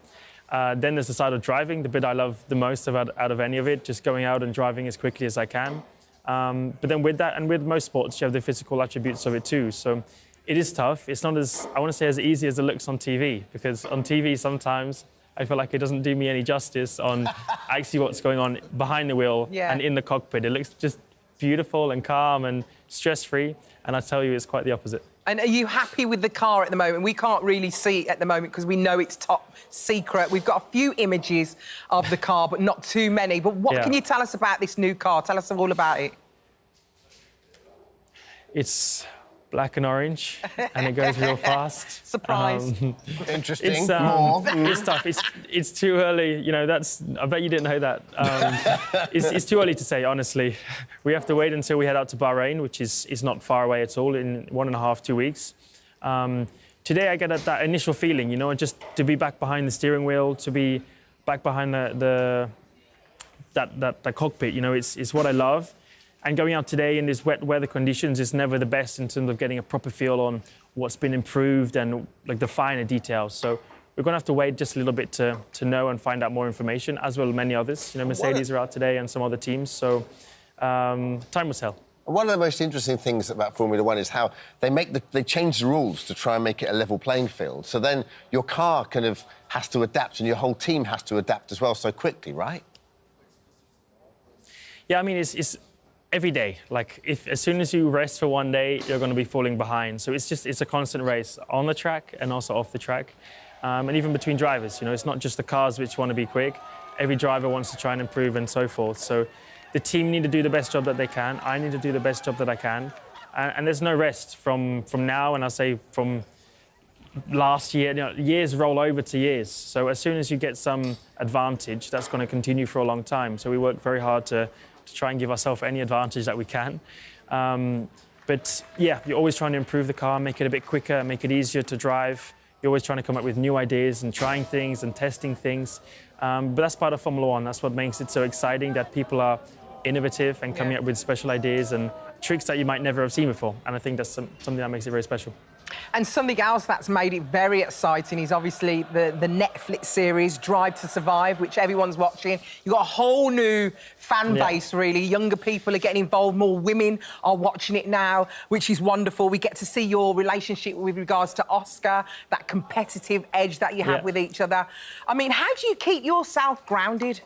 Then there's the side of driving, the bit I love the most out of any of it, just going out and driving as quickly as I can. But then with that, and with most sports, you have the physical attributes of it too. So it is tough. It's not as, I want to say, as easy as it looks on TV, because on TV sometimes I feel like it doesn't do me any justice on actually what's going on behind the wheel and in the cockpit. It looks just beautiful and calm and stress-free, and I tell you, it's quite the opposite. And are you happy with the car at the moment? We can't really see it at the moment because we know it's top secret. We've got a few images of the car, but not too many. But what can you tell us about this new car? Tell us all about it. It's black and orange, and it goes real fast. Surprise. Interesting. It's, it's tough. It's too early. You know, I bet you didn't know that. It's too early to say, honestly. We have to wait until we head out to Bahrain, which is not far away at all, in 1.5 to 2 weeks. Today I get that initial feeling, you know, just to be back behind the steering wheel, to be back behind that cockpit. You know, it's what I love. And going out today in these wet weather conditions is never the best in terms of getting a proper feel on what's been improved and like the finer details. So we're going to have to wait just a little bit to know and find out more information, as well as many others. You know, Mercedes are out today and some other teams. So time will tell. One of the most interesting things about Formula One is how they change the rules to try and make it a level playing field. So then your car kind of has to adapt and your whole team has to adapt as well so quickly, right? Yeah, I mean, it's every day. Like, as soon as you rest for one day, you're going to be falling behind. So it's a constant race on the track and also off the track. And even between drivers, you know, it's not just the cars which want to be quick. Every driver wants to try and improve and so forth. So the team need to do the best job that they can. I need to do the best job that I can. And there's no rest from now, and I say from last year. You know, years roll over to years. So as soon as you get some advantage, that's going to continue for a long time. So we work very hard to try and give ourselves any advantage that we can. But yeah, you're always trying to improve the car, make it a bit quicker, make it easier to drive. You're always trying to come up with new ideas and trying things and testing things. But that's part of Formula One. That's what makes it so exciting, that people are innovative and coming up with special ideas and tricks that you might never have seen before. And I think that's something that makes it very special. And something else that's made it very exciting is obviously the Netflix series Drive to Survive, which everyone's watching. You've got a whole new fan base, really. Younger people are getting involved, more women are watching it now, which is wonderful. We get to see your relationship with regards to Oscar, that competitive edge that you have with each other. I mean, how do you keep yourself grounded?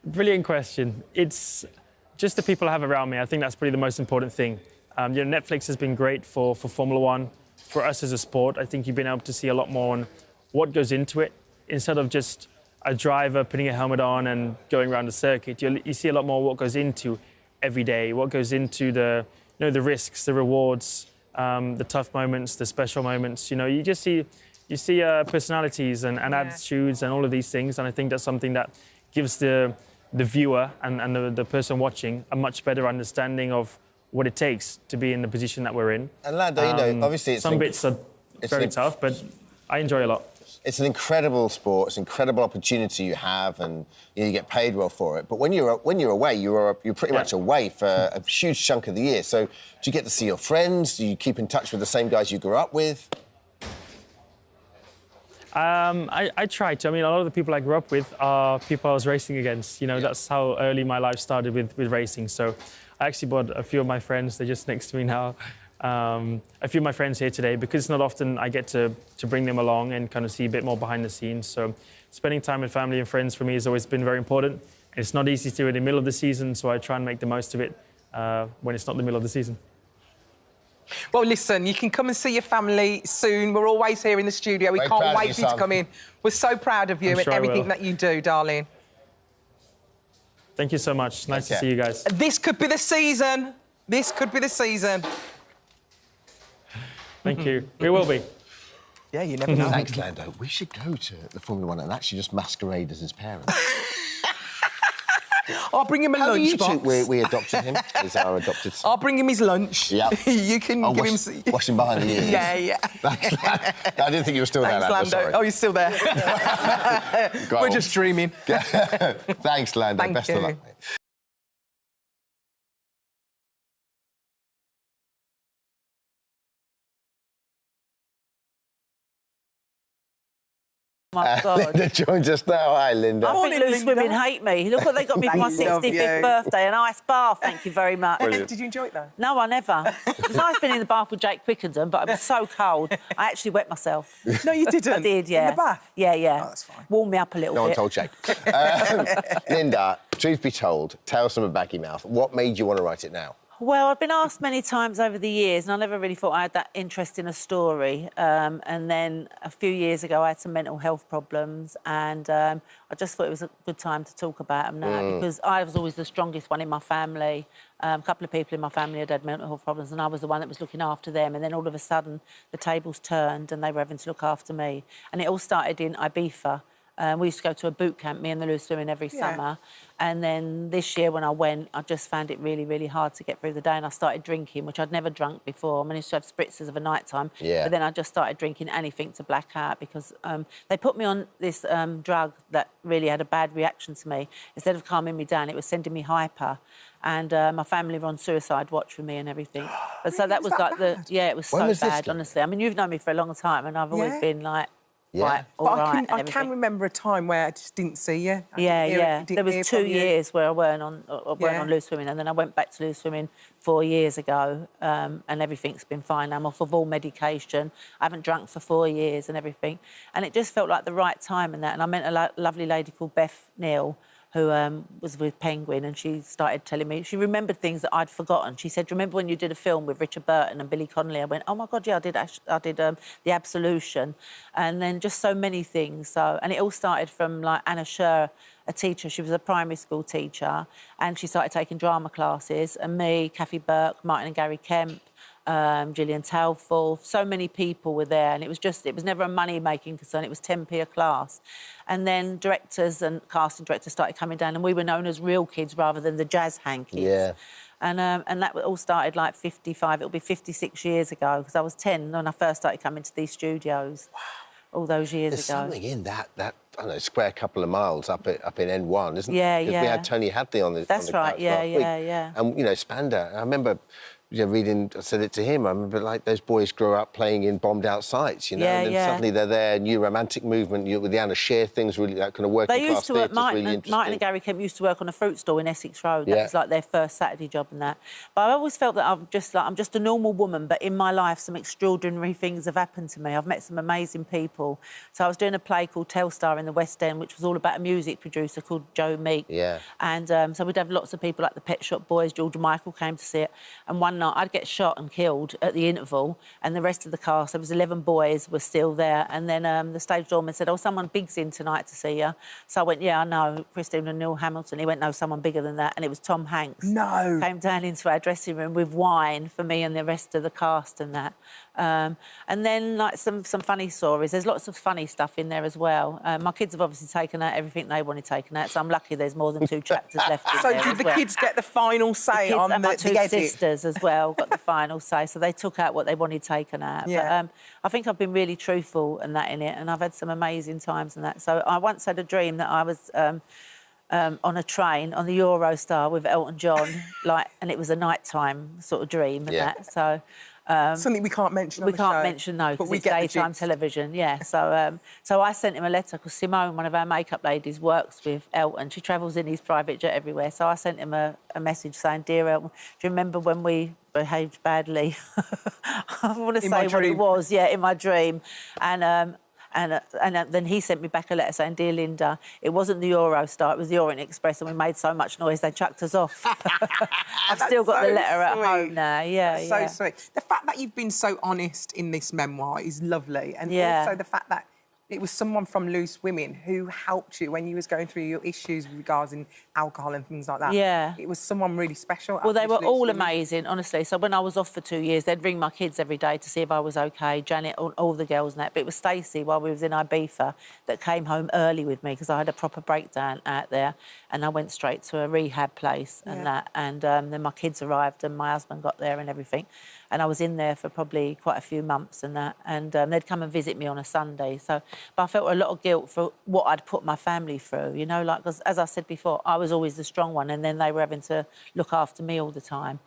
Brilliant question. It's just the people I have around me. I think that's probably the most important thing. You know, Netflix has been great for Formula One. For us as a sport, I think you've been able to see a lot more on what goes into it. Instead of just a driver putting a helmet on and going around the circuit, you see a lot more what goes into every day, what goes into the risks, the rewards, the tough moments, the special moments. You know, you see personalities and attitudes and all of these things, and I think that's something that gives the viewer and the person watching a much better understanding of what it takes to be in the position that we're in. And Lando, you know, obviously some bits are very tough, but I enjoy a lot. It's an incredible sport. It's an incredible opportunity you have, and you get paid well for it. But when you're away, you're pretty much away for a huge chunk of the year. So do you get to see your friends? Do you keep in touch with the same guys you grew up with? I try to. I mean, a lot of the people I grew up with are people I was racing against. You know, that's how early my life started with racing. So I actually brought a few of my friends. They're just next to me now. A few of my friends here today, because it's not often I get to bring them along and kind of see a bit more behind the scenes. So spending time with family and friends for me has always been very important. It's not easy to do it in the middle of the season, so I try and make the most of it when it's not the middle of the season. Well, listen, you can come and see your family soon. We're always here in the studio. We can't wait for you to come in. We're so proud of you and everything that you do, darling. Thank you so much. Nice to see you guys. This could be the season. This could be the season. Thank you. We will be. Yeah, you never know. Thanks, Lando. We should go to the Formula One and actually just masquerade as his parents. I'll bring him a lunch box. How do you think we adopted him? He's our adopted son. I'll bring him his lunch. Yeah. You can give him... Wash him behind the ears. Yeah. I didn't think you were still there, Lando. Sorry. Oh, you're still there. We're just dreaming. Thanks, Lando. Thank Best you. of luck, mate. My God. Linda joins us now. Hi, Linda. I think loose women hate me. Look what they got me for my 65th birthday, an ice bath. Thank you very much. Did you enjoy it, though? No, I never. It was nice being in the bath with Jake Quickenden, but it was so cold, I actually wet myself. No, you didn't? I did, yeah. In the bath? Yeah, yeah. Oh, that's fine. Warmed me up a little bit. No one told Jake. Linda, truth be told, Tales from a Baggy Mouth, what made you want to write it now? Well, I've been asked many times over the years, and I never really thought I had that interest in a story. And then a few years ago, I had some mental health problems, and I just thought it was a good time to talk about them now because I was always the strongest one in my family. A couple of people in my family had mental health problems, and I was the one that was looking after them. And then all of a sudden, the tables turned, and they were having to look after me. And it all started in Ibiza. We used to go to a boot camp, me and the loose women, every summer. And then this year when I went, I just found it really, really hard to get through the day. And I started drinking, which I'd never drunk before. I managed to have spritzers of a night time. Yeah. But then I just started drinking anything to black out because they put me on this drug that really had a bad reaction to me. Instead of calming me down, it was sending me hyper. And my family were on suicide watch for me and everything. But so that was like bad? Yeah, it was so bad, honestly. I mean, you've known me for a long time, and I've always been like, right, all right. I can remember a time where I just didn't see you. There was 2 years where I weren't on loose women, and then I went back to loose women 4 years ago, and everything's been fine. I'm off of all medication. I haven't drunk for 4 years and everything, and it just felt like the right time and that. And I met a lovely lady called Beth Neal, who was with Penguin, and she started telling me, she remembered things that I'd forgotten. She said, remember when you did a film with Richard Burton and Billy Connolly? I went, oh, my God, yeah, I did The Absolution. And then just so many things. So, and it all started from, like, Anna Scher, a teacher. She was a primary school teacher, and she started taking drama classes. And me, Kathy Burke, Martin and Gary Kemp, Gillian Talforth, so many people were there, and it was never a money-making concern, it was 10p a class. And then directors and casting directors started coming down, and we were known as real kids rather than the jazz hand kids. Yeah. And that all started like 55, it'll be 56 years ago, because I was 10 when I first started coming to these studios. Wow. All those years There's ago. something in that I don't know, square couple of miles up in N1, isn't yeah, it? Yeah, we had Tony Hadley on the That's on the right, couch yeah, last yeah, week. yeah. And, you know, Spandau, I remember reading, I said it to him, I remember, like, those boys grew up playing in bombed-out sites, you know, and then suddenly they're there, new romantic movement, with the Anna Scher things, really, that kind of working-class theatre, Martin and Gary Kemp used to work on a fruit stall in Essex Road. That was, like, their first Saturday job and that. But I always felt that I'm just a normal woman, but in my life, some extraordinary things have happened to me. I've met some amazing people. So I was doing a play called Telstar in the West End, which was all about a music producer called Joe Meek. Yeah. And so we'd have lots of people like the Pet Shop Boys, George and Michael came to see it. And one night I'd get shot and killed at the interval, and the rest of the cast, there was 11 boys, were still there. And then the stage doorman said, oh, someone big's in tonight to see you. So I went, yeah, I know, Christine and Neil Hamilton. He went, no, someone bigger than that. And it was Tom Hanks. No. Came down into our dressing room with wine for me and the rest of the cast and that. And then, like, some funny stories. There's lots of funny stuff in there as well. My kids have obviously taken out everything they wanted taken out, so I'm lucky there's more than 2 chapters left in there. So did the kids get the final say on the edit? My 2 sisters as well got the final say, so they took out what they wanted taken out. Yeah. But I think I've been really truthful and that in it, and I've had some amazing times and that. So I once had a dream that I was on a train on the Eurostar with Elton John, like, and it was a nighttime sort of dream and that. So. Something we can't mention. We can't mention, no, because it's daytime television. Yeah. So I sent him a letter because Simone, one of our makeup ladies, works with Elton. She travels in his private jet everywhere. So I sent him a message saying, "Dear Elton, do you remember when we behaved badly?" I want to say what it was. Yeah, in my dream, and then he sent me back a letter saying, "Dear Linda, it wasn't the Eurostar, it was the Orient Express, and we made so much noise they chucked us off." I've still got the letter at home now. Yeah, That's so sweet. The fact that you've been so honest in this memoir is lovely, and also the fact that it was someone from Loose Women who helped you when you was going through your issues regarding alcohol and things like that. Yeah. It was someone really special. Well, they were all amazing, honestly. So when I was off for 2 years, they'd ring my kids every day to see if I was OK, Janet, all the girls and that. But it was Stacey, while we was in Ibiza, that came home early with me because I had a proper breakdown out there, and I went straight to a rehab place and that. And then my kids arrived and my husband got there and everything. And I was in there for probably quite a few months and that. And they'd come and visit me on a Sunday. But I felt a lot of guilt for what I'd put my family through, you know, like, 'cause as I said before, I was always the strong one, and then they were having to look after me all the time.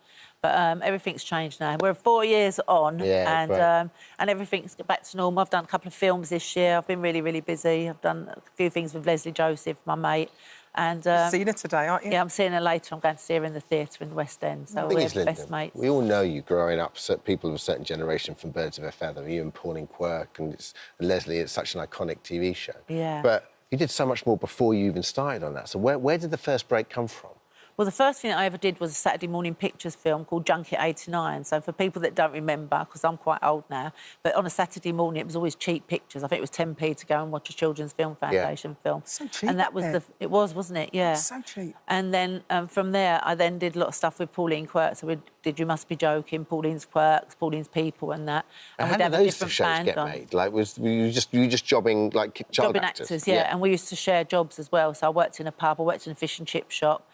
But everything's changed now. We're 4 years on, and everything's back to normal. I've done a couple of films this year. I've been really, really busy. I've done a few things with Leslie Joseph, my mate. And You're seeing her today, aren't you? Yeah, I'm seeing her later. I'm going to see her in the theatre in the West End. So we're best mates. We all know you growing up, people of a certain generation from Birds of a Feather. You and Pauline Quirk and Leslie, it's such an iconic TV show. Yeah. But you did so much more before you even started on that. So where did the first break come from? Well, the first thing I ever did was a Saturday morning pictures film called Junket 89. So for people that don't remember, because I'm quite old now, but on a Saturday morning it was always cheap pictures. I think it was 10p to go and watch a Children's Film Foundation film. So cheap. And that was it was, wasn't it? Yeah. So cheap. And then from there, I then did a lot of stuff with Pauline Quirk. So we did You Must Be Joking, Pauline's Quirks, Pauline's People, and that. And how did those two shows get made? Like, were you just jobbing like child actors? Yeah. And we used to share jobs as well. So I worked in a pub, I worked in a fish and chip shop.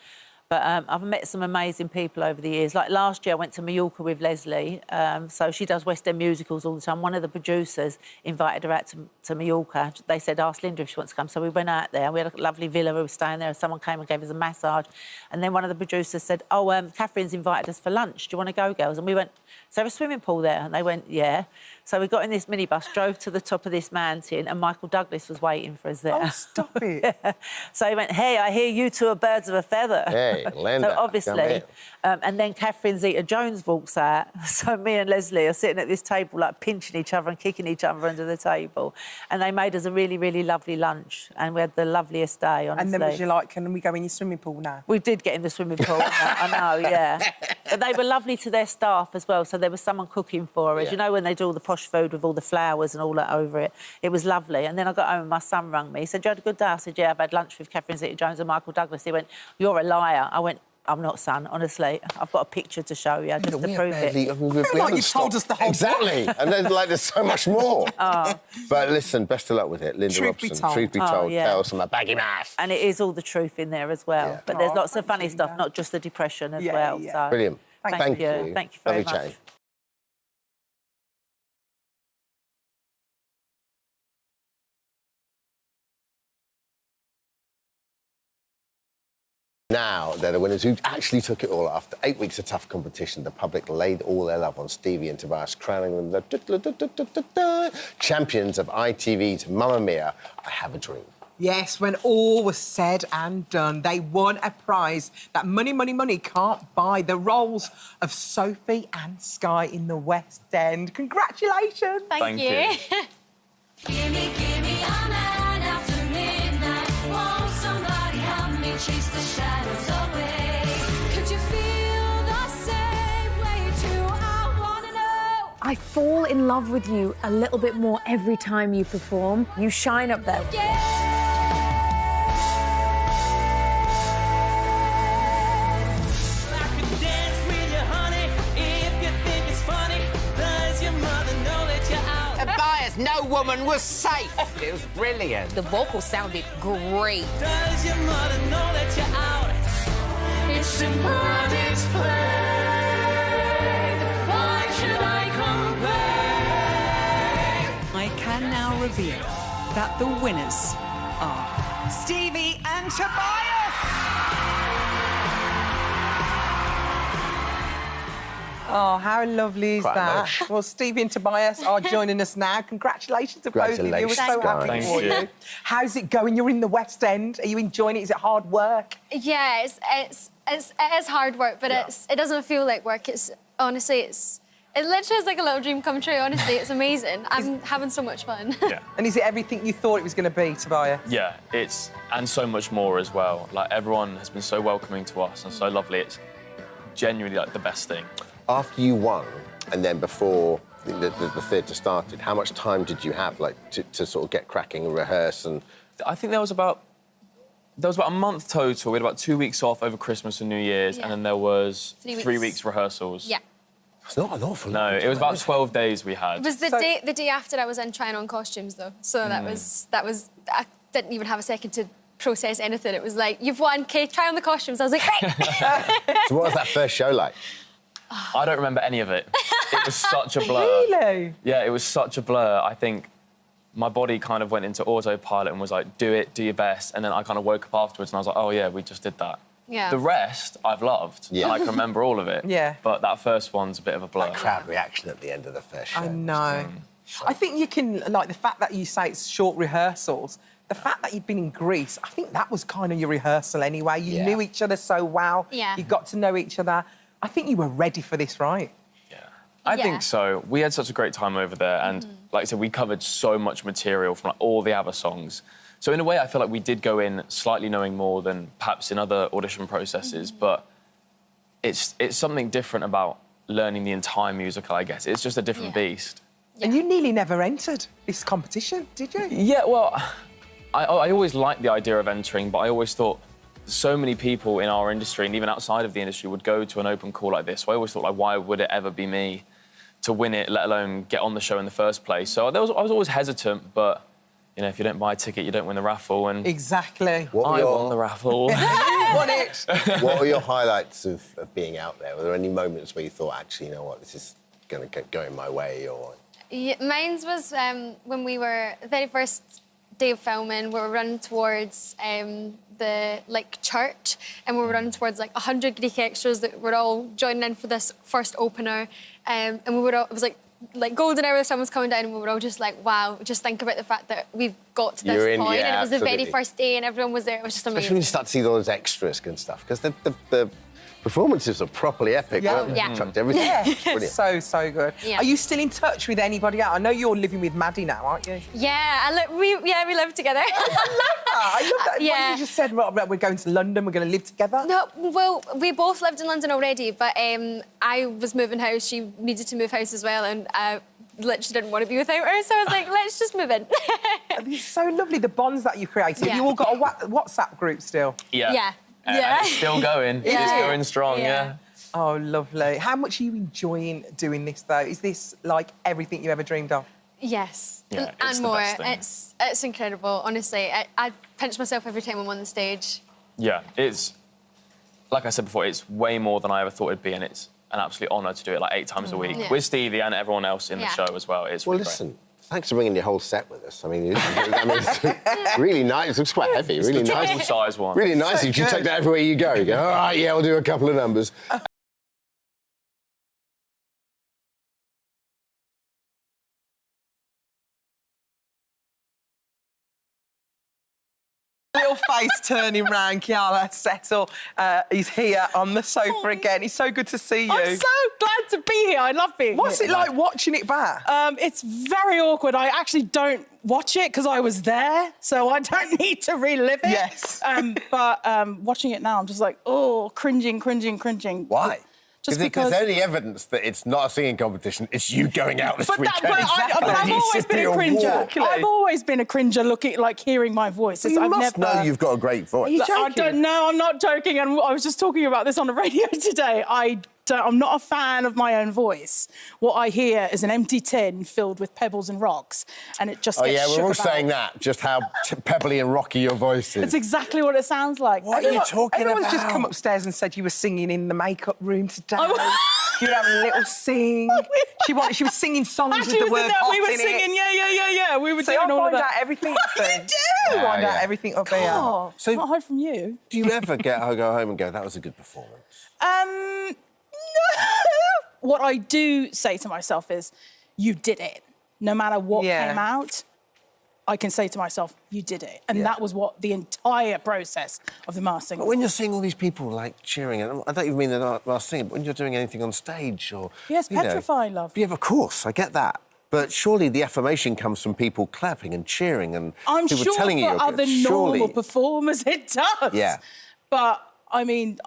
But I've met some amazing people over the years. Like last year, I went to Mallorca with Leslie. So she does West End musicals all the time. One of the producers invited her out to Mallorca. They said, ask Linda if she wants to come. So we went out there. We had a lovely villa. We were staying there. Someone came and gave us a massage. And then one of the producers said, Catherine's invited us for lunch. Do you want to go, girls? And we went, is there a swimming pool there? And they went, yeah. So we got in this minibus, drove to the top of this mountain, and Michael Douglas was waiting for us there. Oh, stop it. Yeah. So he went, hey, I hear you two are birds of a feather. Hey, Linda. So obviously, and then Catherine Zeta-Jones walks out. So me and Leslie are sitting at this table, like, pinching each other and kicking each other under the table. And they made us a really, really lovely lunch, and we had the loveliest day, honestly. And then was you like, can we go in your swimming pool now? We did get in the swimming pool, I know, yeah. But they were lovely to their staff as well, so there was someone cooking for us. Yeah. You know, when they do all the posh food with all the flowers and all that over it. It was lovely. And then I got home and my son rang me. He said, you had a good day? I said, yeah, I've had lunch with Catherine Zeta-Jones and Michael Douglas. He went, you're a liar. I went, I'm not, son, honestly. I've got a picture to show you, just to prove it. I feel like you've told us the whole Exactly. And there's so much more. But listen, best of luck with it, Linda Truth be Robson. told. Truth be told, tell us from my baggy mouth. And it is all the truth in there as well. Yeah. But there's lots of funny stuff, not just the depression as well. So. Brilliant. Thank you. Thank you very much. Chatting. Now, they're the winners who actually took it all. After 8 weeks of tough competition, the public laid all their love on Stevie and Tobias, crowning them the champions of ITV's Mamma Mia, I Have a Dream. Yes, when all was said and done, they won a prize that money, money, money can't buy. The roles of Sophie and Skye in the West End. Congratulations. Thank you. Gimme, gimme a man after midnight. Won't somebody help me chase the shadows away? Could you feel the same way too? I wanna know. I fall in love with you a little bit more every time you perform. You shine up there. No woman was safe. It was brilliant. The vocals sounded great. Does your mother know that you're out? It's simple and it's plain. Why should I complain? I can now reveal that the winners are Stevie and Tobias. Oh, how lovely is Quite that? emotional. Well, Stevie and Tobias are joining us now. Congratulations to both of you. We're so happy for you. How's it going? You're in the West End. Are you enjoying it? Is it hard work? Yeah, it is hard work, but it doesn't feel like work. It literally is like a little dream come true, honestly. It's amazing. I'm having so much fun. Yeah. And is it everything you thought it was going to be, Tobias? Yeah, and so much more as well. Like, everyone has been so welcoming to us and so lovely. It's genuinely, like, the best thing. After you won, and then before the theatre started, how much time did you have, like, to sort of get cracking and rehearse? And I think there was about a month total. We had about 2 weeks off over Christmas and New Year's, and then there was 3 weeks rehearsals. Yeah. It's not an awful lot. No, it was about 12 days we had. It was the day after I was in trying on costumes, though. So that was I didn't even have a second to process anything. It was like, you've won, okay, try on the costumes. I was like, great. So what was that first show like? I don't remember any of it. It was such a blur. Really? Yeah, it was such a blur. I think my body kind of went into autopilot and was like, do it, do your best. And then I kind of woke up afterwards and I was like, oh, yeah, we just did that. Yeah. The rest I've loved. Yeah. And I can remember all of it. Yeah. But that first one's a bit of a blur. That crowd reaction at the end of the first show. I know. I think you can, like, the fact that you say it's short rehearsals, the fact that you've been in Greece, I think that was kind of your rehearsal anyway. You knew each other so well. Yeah. You got to know each other. I think you were ready for this, right? I think so. We had such a great time over there, and like I said, we covered so much material from like, all the other songs. So in a way, I feel like we did go in slightly knowing more than perhaps in other audition processes, but it's something different about learning the entire musical, I guess. It's just a different beast. And you nearly never entered this competition, did you? Yeah, well, I always liked the idea of entering, but I always thought so many people in our industry and even outside of the industry would go to an open call like this. So I always thought, like, why would it ever be me to win it, let alone get on the show in the first place? So I was always hesitant, but, you know, if you don't buy a ticket, you don't win the raffle, and... Exactly. I won the raffle. You won it! What were your highlights of being out there? Were there any moments where you thought, actually, you know what, this is going to get going my way, or...? Yeah, mine was when we were the very first day of filming. We were running towards the church, and we were running towards 100 Greek extras that were all joining in for this first opener, and we were all, it was like golden hour. The sun was coming down, and we were all just like, wow. Just think about the fact that we've got to this point, and it was the very first day, and everyone was there. It was just amazing. Especially when you start to see all those extras and stuff, because the performances are properly epic, weren't they? Yeah. Chucked everything. Yeah, so good. Yeah. Are you still in touch with anybody else? I know you're living with Maddie now, aren't you? Yeah, we live together. I love that. Yeah. You just said, right, we're going to London, we're going to live together. No, well, we both lived in London already, but I was moving house. She needed to move house as well, and I literally didn't want to be without her, so I was like, let's just move in. It's so lovely, the bonds that you created. Yeah. You all got a WhatsApp group still? Yeah. And it's still going. Yeah. It's going strong, yeah. Oh, lovely. How much are you enjoying doing this, though? Is this like everything you ever dreamed of? Yes, Yeah, it's and the more. best thing. It's incredible, honestly. I pinch myself every time I'm on the stage. Yeah, it's, like I said before, it's way more than I ever thought it'd be, and it's an absolute honour to do it 8 times a week Yeah. with Stevie and everyone else in the show as well. It's Well, really listen, thanks for bringing your whole set with us. I mean, it's really nice. It looks quite heavy. It's really the nice. travel size one. Really nice. So You should good. take that everywhere you go. You go, all right, yeah, we'll do a couple of numbers. Little face turning round, Kiara, settle. He's here on the sofa again. It's so good to see you. I'm so glad to be here. I love being What's here. it like watching it back? It's very awkward. I actually don't watch it because I was there, so I don't need to relive it. Yes. But watching it now, I'm just like, oh, cringing. Why? Just Because because... there's only evidence that it's not a singing competition, it's you going out this weekend. But I've always been a cringer. I've always been a cringer looking, hearing my voice. You must know you've got a great voice. I don't know, I'm not joking, and I was just talking about this on the radio today. I'm not a fan of my own voice. What I hear is an empty tin filled with pebbles and rocks, and it just gets shook we're all about. saying that, just how pebbly and rocky your voice is. It's exactly what it sounds like. What are you talking Everyone's about? just come upstairs and said you were singing in the makeup room today. You were having a little sing. She was singing songs with the word hot we were in singing, it. yeah. We were So doing I'll all of find that. out everything. You do? Find out everything up here. Oh, so not hard from you. Do you ever go home and go, that was a good performance? No. What I do say to myself is, you did it. No matter what came out, I can say to myself, you did it. And that was what the entire process of the Masked Singer. But when you're seeing all these people, cheering, and I don't even mean the Masked Singer, but when you're doing anything on stage or... Yes, petrifying, love. Yeah, of course, I get that. But surely the affirmation comes from people clapping and cheering and I'm people sure telling you for you're other good. normal performers it does. Yeah. But, I mean,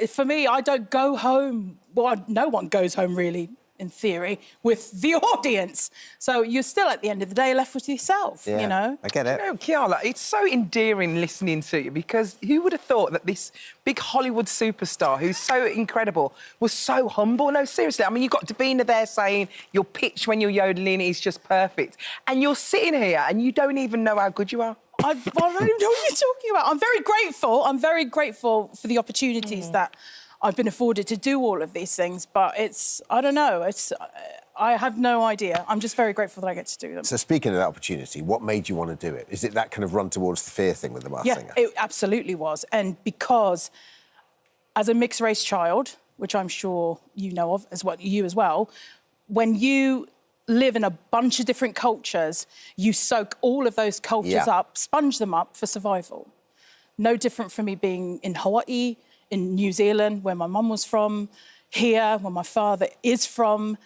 for me, I don't go home... Well, no one goes home, really, in theory, with the audience. So you're still, at the end of the day, left with yourself, you know? I get it. You know, Kiara, it's so endearing listening to you because who would have thought that this big Hollywood superstar who's so incredible was so humble? No, seriously. I mean, you've got Davina there saying your pitch when you're yodeling is just perfect. And you're sitting here and you don't even know how good you are. I don't even know what you're talking about. I'm very grateful. I'm very grateful for the opportunities that I've been afforded to do all of these things, but I don't know, I have no idea. I'm just very grateful that I get to do them. So speaking of that opportunity, what made you want to do it? Is it that kind of run towards the fear thing with the Masked Singer? Yeah, it absolutely was. And because as a mixed-race child, which I'm sure you know of, you as well, when you live in a bunch of different cultures, you soak all of those cultures up, sponge them up for survival. No different from me being in Hawaii, in New Zealand, where my mum was from, here, where my father is from,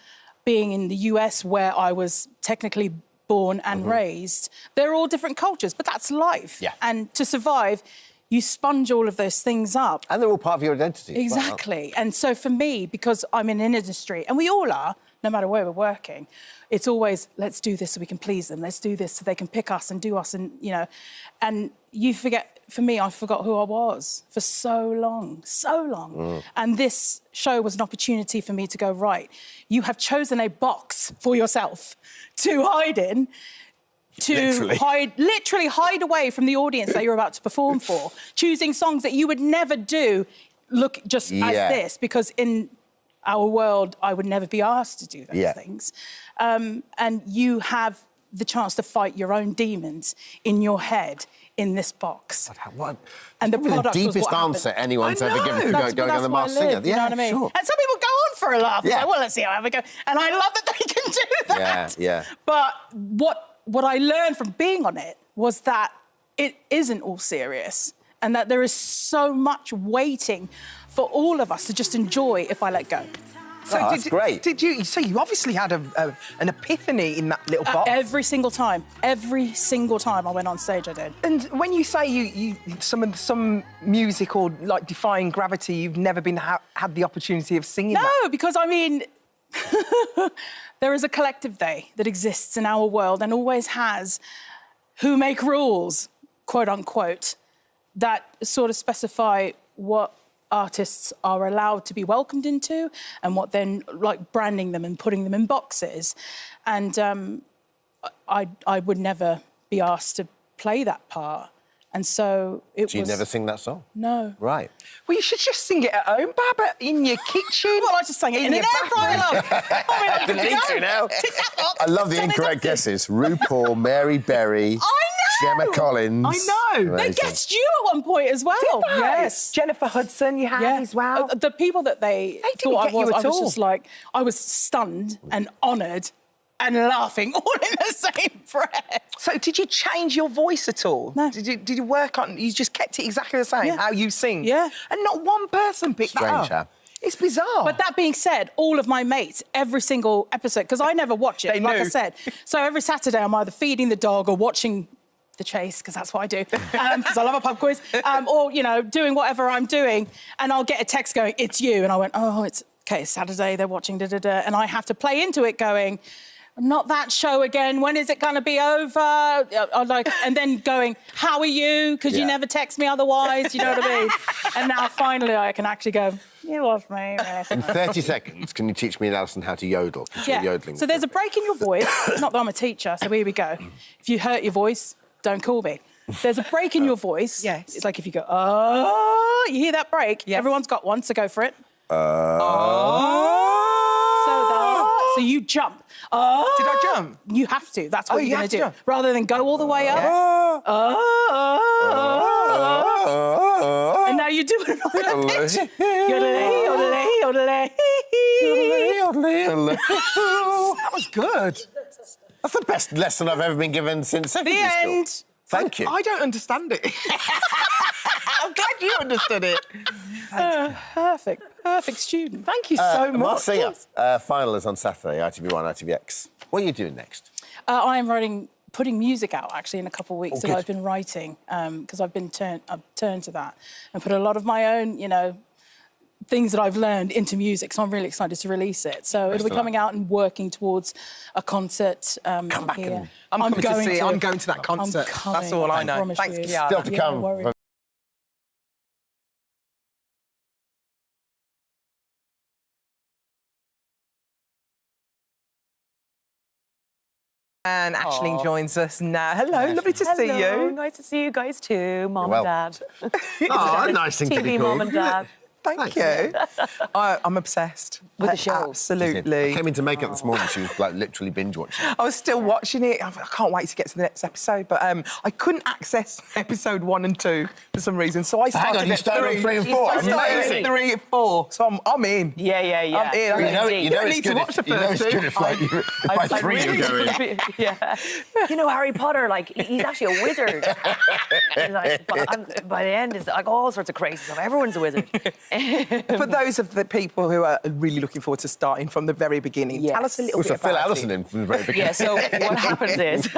being in the US, where I was technically born and raised. They're all different cultures, but that's life. Yeah. And to survive, you sponge all of those things up. And they're all part of your identity. Exactly. And so for me, because I'm in an industry, and we all are, no matter where we're working, it's always, let's do this so we can please them. Let's do this so they can pick us and do us and, you know. And you forget, for me, I forgot who I was for so long, so long. And this show was an opportunity for me to go, right, you have chosen a box for yourself to hide in, to literally hide away from the audience that you're about to perform for, choosing songs that you would never do look just as this, because in our world, I would never be asked to do those things. And you have the chance to fight your own demons in your head in this box. And the deepest answer anyone's ever given to going on The Masked Singer. You know what I mean? Sure. And some people go on for a laugh. It's like, well, let's see how I go. And I love that they can do that. Yeah. But what I learned from being on it was that it isn't all serious, and that there is so much waiting for all of us to just enjoy if I let go. So that's great. So you obviously had an epiphany in that little box. Every single time I went on stage, I did. And when you say you some music or like Defying Gravity, you've never had the opportunity of singing that? No, because I mean, there is a collective they that exists in our world and always has, who make rules, quote unquote, that sort of specify what artists are allowed to be welcomed into and what then, like, branding them and putting them in boxes. And I would never be asked to play that part. And so it was... So you never sing that song? No. Right. Well, you should just sing it at home, Baba, in your kitchen. Well, I just sang it in an air fryer, love. I need to now. I love the incorrect guesses. RuPaul, Mary Berry... Gemma Collins. I know. They guessed you at one point as well. Did they? Yes. Jennifer Hudson you had as well. The people that they didn't thought get you at I was all. just like, I was stunned and honoured and laughing all in the same breath. So did you change your voice at all? No. Did you work on... You just kept it exactly the same, how you sing? Yeah. And not one person picked that up. Strange, It's bizarre. But that being said, all of my mates, every single episode, because I never watch it, like I said. So every Saturday I'm either feeding the dog or watching The Chase, because that's what I do, because I love a pub quiz, or, you know, doing whatever I'm doing, and I'll get a text going, it's you, and I went, oh, it's Saturday, they're watching da-da-da, and I have to play into it going, not that show again, when is it going to be over? And then going, how are you? Because you never text me otherwise, you know what I mean? And now finally I can actually go, you love me. In 30 seconds, can you teach me and Alison how to yodel? Yodeling. So there's a break in your voice. Not that I'm a teacher, so here we go. If you hurt your voice, don't call me. There's a break in your voice. Yes. It's like if you go, oh, you hear that break? Yes. Everyone's got one, so go for it. So you jump. Did I jump? You have to. That's what you you're going have to do. to jump. Rather than go all the way up. And now you do it on the pitch. That was good. That's the best lesson I've ever been given since secondary The school. end. Thank you. I don't understand it. I'm glad you understood it. Perfect student. Thank you so much. Masked Singer, final is on Saturday, ITV1, ITVX. What are you doing next? I am putting music out, actually, in a couple of weeks that good. I've been writing, because I've turned to that and put a lot of my own, you know, things that I've learned into music, so I'm really excited to release it. So it'll be coming out and working towards a concert Come back here. and... I'm coming to see it. I'm going to that concert. That's all I know. Thanks, Kiara. Still to come. And Aisling joins us now. Hello, lovely to see you. Nice to see you guys too, Mum and Dad. Oh, nice thing to be TV called. Mum and Dad. Thank you. I'm obsessed with the show. Absolutely. I came into makeup this morning. She was like literally binge watching. I was still watching it. I can't wait to get to the next episode. But I couldn't access episode 1 and 2 for some reason, so I started. Hang on, you started on 3 and 4. I started at 3 and 4, so I'm in. Yeah. I'm in. You know it's good if like by 3 you're going. Yeah. You know, Harry Potter, like, he's actually a wizard. Like, by the end, it's like all sorts of crazy stuff. Everyone's a wizard. For those of the people who are really looking forward to starting from the very beginning, tell us a little bit about Phil Allison in from the very beginning. Yeah, so what happens is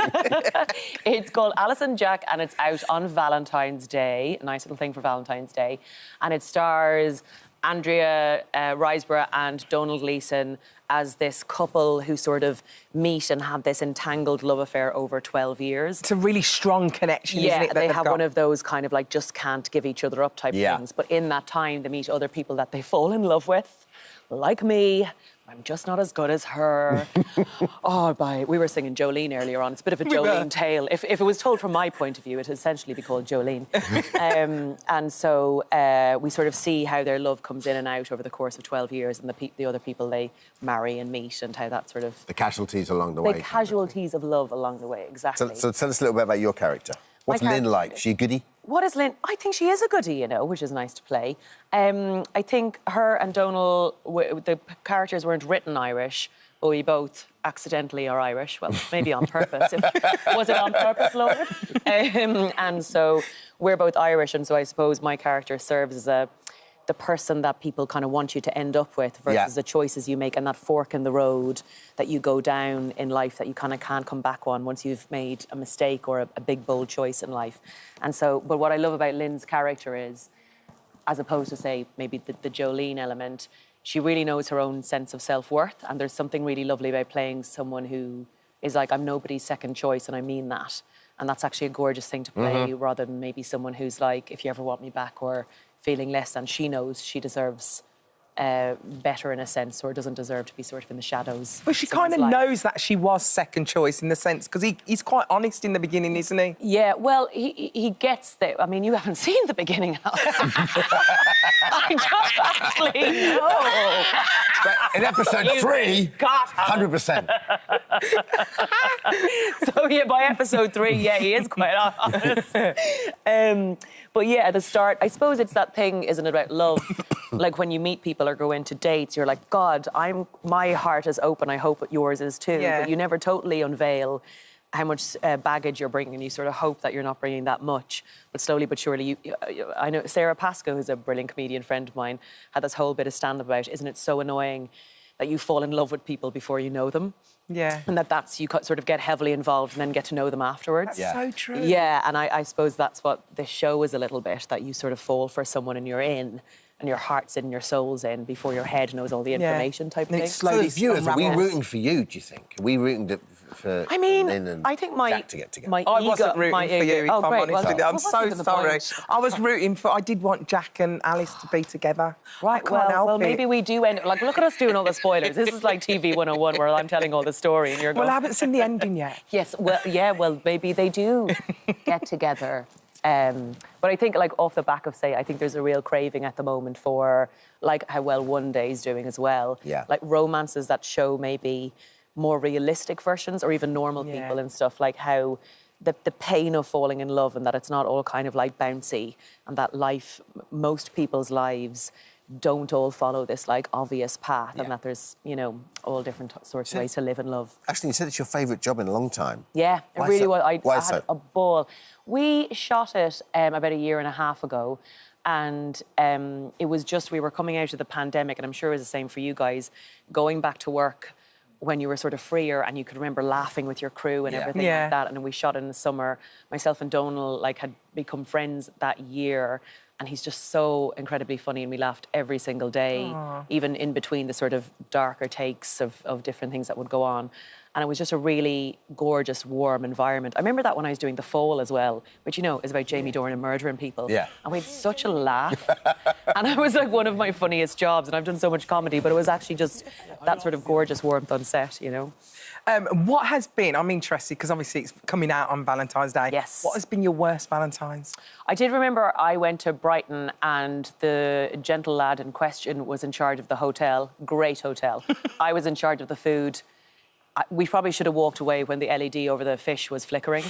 it's called Alison Jack and it's out on Valentine's Day. A nice little thing for Valentine's Day. And it stars Andrea Riseborough and Donald Gleeson as this couple who sort of meet and have this entangled love affair over 12 years. It's a really strong connection, isn't it? They have one of those kind of like just can't give each other up type things. But in that time, they meet other people that they fall in love with, like me. I'm just not as good as her. We were singing Jolene earlier on. It's a bit of a Jolene tale. If it was told from my point of view, it'd essentially be called Jolene. And so we sort of see how their love comes in and out over the course of 12 years and the other people they marry and meet and how that sort of... The casualties along the way. The casualties of love along the way, exactly. So tell us a little bit about your character. What's Lynn like? She a goodie? What is Lynn? I think she is a goodie, you know, which is nice to play. I think her and Donal, the characters weren't written Irish, but we both accidentally are Irish. Well, maybe on purpose. Was it on purpose, Lord? And so we're both Irish, and so I suppose my character serves as the person that people kind of want you to end up with versus the choices you make and that fork in the road that you go down in life that you kind of can't come back on once you've made a mistake or a big, bold choice in life. And so, but what I love about Lynn's character is, as opposed to, say, maybe the Jolene element, she really knows her own sense of self-worth, and there's something really lovely about playing someone who is like, I'm nobody's second choice, and I mean that. And that's actually a gorgeous thing to play, rather than maybe someone who's like, if you ever want me back, or feeling less than she knows she deserves better in a sense, or doesn't deserve to be sort of in the shadows. But she kind of knows that she was second choice in the sense, because he's quite honest in the beginning, isn't he? Yeah, well, he gets there. I mean, you haven't seen the beginning, Alison. I don't actually know. But in episode 3, 100%. So, yeah, by episode 3, yeah, he is quite honest. But, yeah, at the start, I suppose it's that thing, isn't it, about love? Like, when you meet people or go into dates, you're like, God, my heart is open, I hope yours is too. Yeah. But you never totally unveil how much baggage you're bringing. You sort of hope that you're not bringing that much. But slowly but surely, I know Sarah Pascoe, who's a brilliant comedian friend of mine, had this whole bit of stand-up about, isn't it so annoying that you fall in love with people before you know them? Yeah. And that's, you sort of get heavily involved and then get to know them afterwards. That's so true. Yeah, and I suppose that's what this show is a little bit, that you sort of fall for someone and you're in, and your heart's in, your soul's in, before your head knows all the information type thing. So as viewers, are we rooting for you, do you think? Are we rooting for Lynn and I think Jack to get together? I wasn't rooting for you, if I'm honest with you. I'm so sorry. I was rooting for... I did want Jack and Alice to be together. Right, well, maybe we do end... Like, look at us doing all the spoilers. This is like TV 101, where I'm telling all the story and you're going... Well, I haven't seen the ending yet. Yes, well, yeah, well, maybe they do get together. But I think, like, off the back of, say, I think there's a real craving at the moment for, like, how well One Day's doing as well. Yeah. Like, romances that show maybe more realistic versions, or even normal people and stuff, like how the pain of falling in love, and that it's not all kind of, like, bouncy, and that most people's lives don't all follow this, like, obvious path, and that there's, you know, all different sorts of ways to live and love. Actually, you said it's your favourite job in a long time. Yeah, it really was. I Why had so? a ball. We shot it about 1.5 years ago, and it was just, we were coming out of the pandemic, and I'm sure it was the same for you guys, going back to work when you were sort of freer and you could remember laughing with your crew and everything like that. And then we shot in the summer. Myself and Donal, like, had become friends that year, and he's just so incredibly funny, and we laughed every single day, even in between the sort of darker takes of different things that would go on. And it was just a really gorgeous, warm environment. I remember that when I was doing The Fall as well, which, you know, is about Jamie Dornan murdering people. Yeah. And we had such a laugh. And it was like one of my funniest jobs, and I've done so much comedy, but it was actually just that sort of gorgeous warmth on set, you know. What has been, I'm interested, because obviously it's coming out on Valentine's Day. Yes. What has been your worst Valentine's? I did remember I went to Brighton and the gentle lad in question was in charge of the hotel. Great hotel. I was in charge of the food. We probably should have walked away when the LED over the fish was flickering.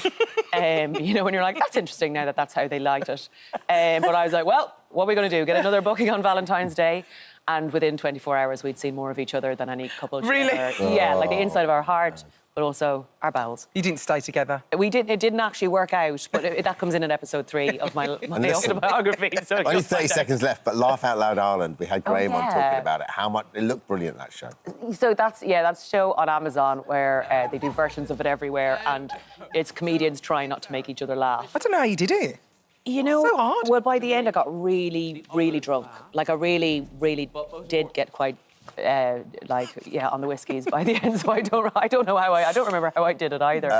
You know, when you're like, that's interesting now that that's how they light it. But I was like, well, what are we going to do? Get another booking on Valentine's Day? And within 24 hours, we'd seen more of each other than any couple. Really? Yeah, like the inside of our heart, but also our bowels. You didn't stay together? We didn't. It didn't actually work out, but that comes in episode 3 of my autobiography. So Only 30 seconds left, but Laugh Out Loud Ireland. We had Graham on yeah. talking about it. How much it looked brilliant, that show. So that's a show on Amazon where they do versions of it everywhere, and it's comedians trying not to make each other laugh. I don't know how you did it. You know, so hard. Well, by the end, I got really, really drunk. Like, I really, really did get quite, on the whiskies by the end. So I don't remember how I did it either.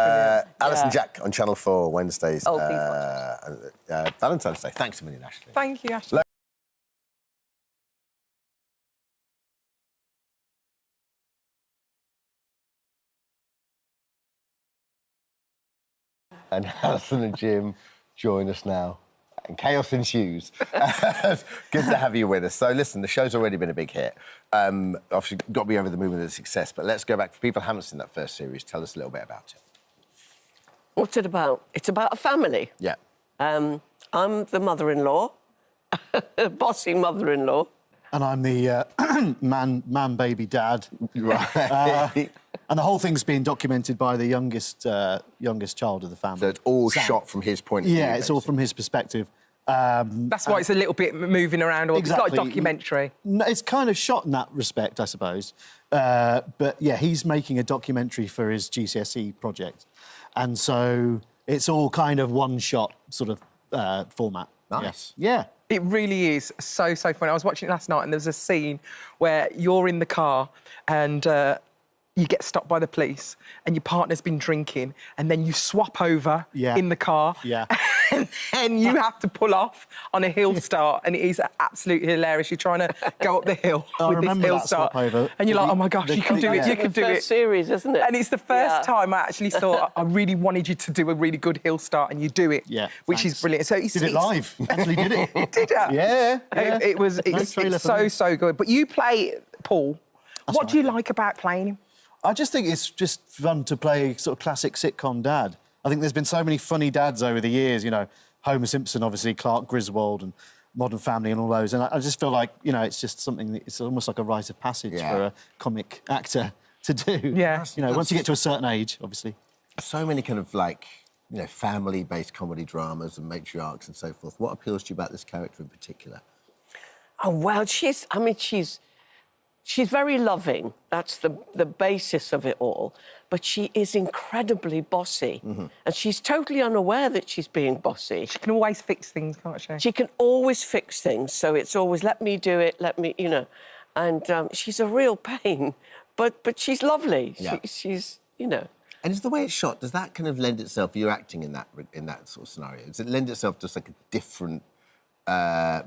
Alison Jack on Channel 4 Wednesdays. Oh, please watch. Valentine's Day. Thanks a million, Ashley. Thank you, Ashley. And Alison and Jim join us now. And chaos ensues. Good to have you with us. So, listen, the show's already been a big hit. Obviously, got to be over the moon with the success, but let's go back. For people who haven't seen that first series, tell us a little bit about it. What's it about? It's about a family. Yeah. I'm the mother-in-law, bossy mother-in-law. And I'm the man-baby dad. Right. And the whole thing's being documented by the youngest child of the family. So it's all Sam. shot from his point of view. Yeah, it's all from his perspective. That's why it's a little bit moving around. Or Exactly. It's not a documentary. No, it's kind of shot in that respect, I suppose. But, yeah, he's making a documentary for his GCSE project. And so it's all kind of one-shot sort of format. Nice. Yeah. It really is so funny. I was watching it last night and there was a scene where you're in the car and you get stopped by the police and your partner's been drinking and then you swap over in the car and you have to pull off on a hill start and it is absolutely hilarious. You're trying to go up the hill with this hill start and you're like, oh my gosh, you can do it, you can do it. First series, isn't it? And it's the first time I actually thought I really wanted you to do a really good hill start and you do it, which is brilliant. So did it live. Actually did it. Did it? Yeah. It's so good. But you play Paul. What do you like about playing him? I just think it's just fun to play sort of classic sitcom dad. I think there's been so many funny dads over the years, you know, Homer Simpson, obviously, Clark Griswold and Modern Family and all those. And I just feel like, you know, it's just something, it's almost like a rite of passage for a comic actor to do. Yeah. You know, once you get to a certain age, obviously. So many kind of, like, you know, family-based comedy dramas and matriarchs and so forth. What appeals to you about this character in particular? Oh, well, she's very loving. That's the basis of it all. But she is incredibly bossy. Mm-hmm. And she's totally unaware that she's being bossy. She can always fix things, can't she? She can always fix things. So it's always, let me do it, let me, you know. And she's a real pain. But she's lovely. Yeah. She's, you know. And is the way it's shot, does that kind of lend itself, you're acting in that sort of scenario, does it lend itself to like a different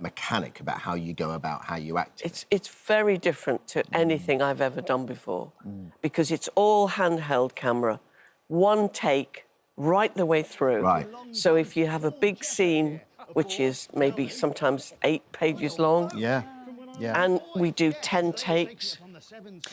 mechanic about how you go about how you act? It's very different to anything I've ever done before because it's all handheld camera, one take right the way through. Right. So if you have a big scene, which is maybe sometimes 8 pages long, and we do 10 takes.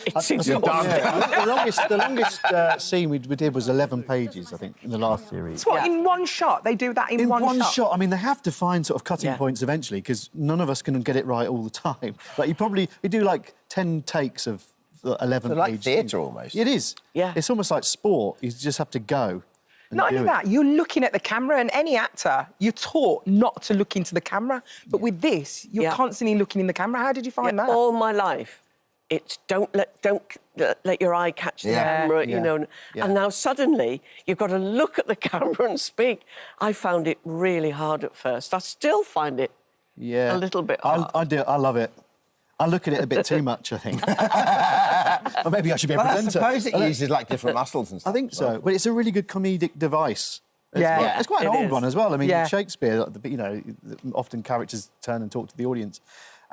It's the longest scene we did was 11 pages, I think, in the last series. So what, in one shot? They do that in one shot? I mean, they have to find sort of cutting points eventually because none of us can get it right all the time. Like, we do, like, 10 takes of 11 so pages. like theatre, almost. It is. Yeah. It's almost like sport. You just have to go. Not only that, you're looking at the camera, and any actor, you're taught not to look into the camera. But with this, you're constantly looking in the camera. How did you find that? All my life. It's don't let your eye catch the camera, you know. Yeah. And now suddenly you've got to look at the camera and speak. I found it really hard at first. I still find it a little bit hard. I do. I love it. I look at it a bit too much, I think. Or maybe I should be a Well, I presenter. suppose it uses, like, different muscles and stuff. I think so. But it's a really good comedic device. Yeah. It's quite an old one as well. I mean, Yeah. Shakespeare, you know, often characters turn and talk to the audience.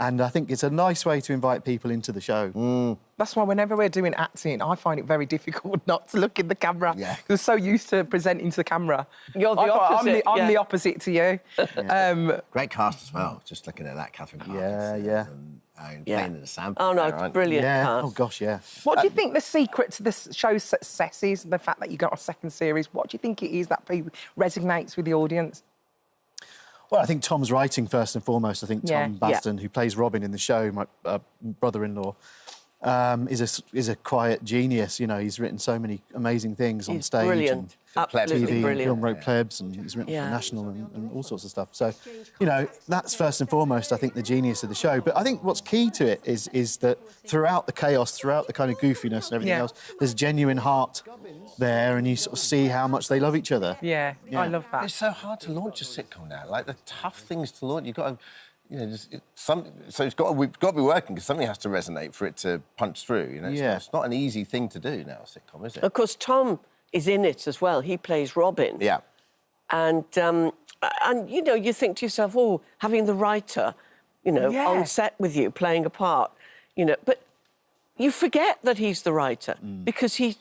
And I think it's a nice way to invite people into the show. That's why whenever we're doing acting, I find it very difficult not to look in the camera. Yeah. We're so used to presenting to the camera. You're the opposite. I'm the opposite to you. Great cast as well, just looking at that, Catherine Parkinson. Yeah. And playing in the Sam. Oh, no, it's brilliant cast. Oh, gosh, yeah. What do you think the secret to this show's success is? The fact that you got a second series. What do you think it is that resonates with the audience? Well, I think Tom's writing, first and foremost. I think Tom Baston, who plays Robin in the show, my brother-in-law, is a quiet genius. You know, he's written so many amazing things on stage. Brilliant. Absolutely TV, brilliant. Film wrote Plebs, and he's written for National and all sorts of stuff. So, you know, that's first and foremost, I think, the genius of the show. But I think what's key to it is that throughout the chaos, throughout the kind of goofiness and everything else, there's genuine heart there, and you sort of see how much they love each other. Yeah, I love that. It's so hard to launch a sitcom now. Like, the tough things to launch, you've got to... You know, so we've got to be working because something has to resonate for it to punch through. You know, it's not an easy thing to do now, a sitcom, is it? Of course, Tom is in it as well. He plays Robin. Yeah. And you know, you think to yourself, oh, having the writer, you know, on set with you, playing a part, you know, but you forget that he's the writer because he's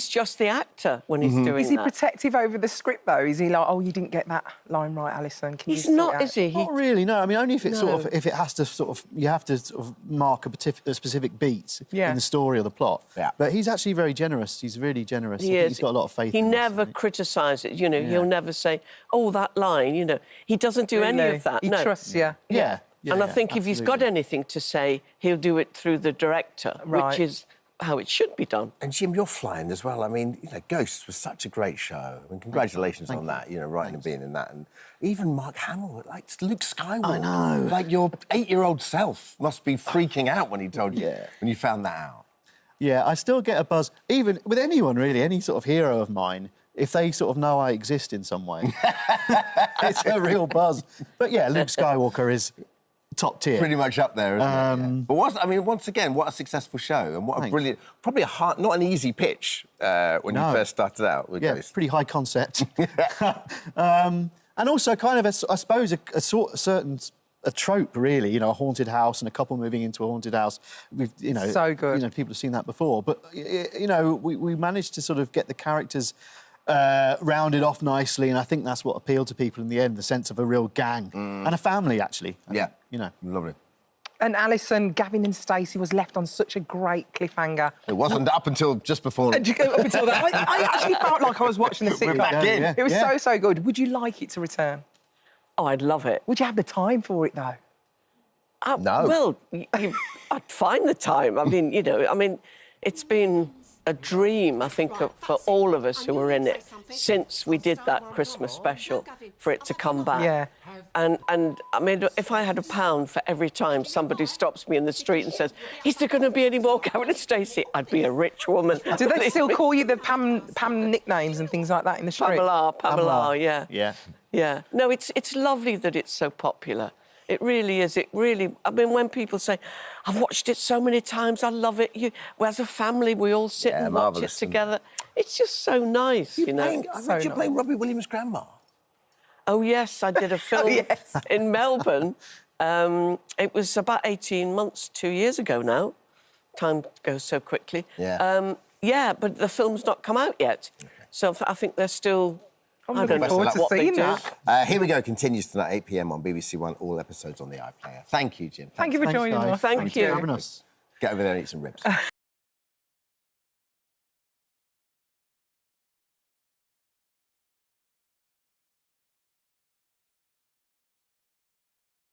just the actor when he's doing that. Is he protective over the script, though? Is he like, oh, you didn't get that line right, Alison? Can He's you not, is he? Not really, no. I mean, only if it's sort of, if it has to sort of, you have to sort of mark a specific beat in the story or the plot. Yeah. But he's actually very generous. He's really generous. He is. He's got a lot of faith He in never criticises, you know, he'll never say, oh, that line, you know. He doesn't do any of that, He trusts you. Yeah. And I think if he's got anything to say, he'll do it through the director, which is how it should be done. And Jim, you're flying as well. I mean, you know, Ghosts was such a great show. I mean, congratulations on that, you know, writing and being in that. And even Mark Hamill, like Luke Skywalker. I know. Like, your 8-year-old self must be freaking out when he told you, when you found that out. Yeah, I still get a buzz, even with anyone, really, any sort of hero of mine, if they sort of know I exist in some way. It's a real buzz. But yeah, Luke Skywalker is top tier. Pretty much up there, isn't it? But once again, what a successul show and what a brilliant, probably not an easy pitch when you first started out with Ghost. Pretty high concept. And also kind of, I suppose, a trope, really, you know, a haunted house and a couple moving into a haunted house. You know, so good. You know, people have seen that before. But, you know, we managed to sort of get the characters rounded off nicely, and I think that's what appealed to people in the end, the sense of a real gang and a family, actually. Yeah. You know. Lovely. And Alison, Gavin and Stacey was left on such a great cliffhanger. It wasn't up until just before... Up until that. I actually felt like I was watching a sitcom. We're back in. It was so good. Would you like it to return? Oh, I'd love it. Would you have the time for it, though? No. Well, I'd find the time. I mean, you know, it's been a dream, I think, for all of us who were in it since we did that Christmas special, for it to come back. Yeah. And I mean, if I had £1 for every time somebody stops me in the street and says, is there going to be any more Gavin and Stacey? I'd be a rich woman. Do they still call you the Pam nicknames and things like that in the street? Pamela, yeah. Yeah. Yeah. No, it's lovely that it's so popular. It really is. It really... I mean, when people say, I've watched it so many times, I love it. As a family, we all sit and watch it together. It's just so nice, you know. I heard you play Robbie Williams' grandma. Oh, yes, I did a film in Melbourne. It was about 18 months, 2 years ago now. Time goes so quickly. Yeah. Yeah, but the film's not come out yet. So I think they're still... I'm looking forward to seeing that. Here We Go continues tonight, 8 p.m. on BBC One, all episodes on the iPlayer. Thank you, Jim. Thank you for joining us. Thank you. For having us. Get over there and eat some ribs.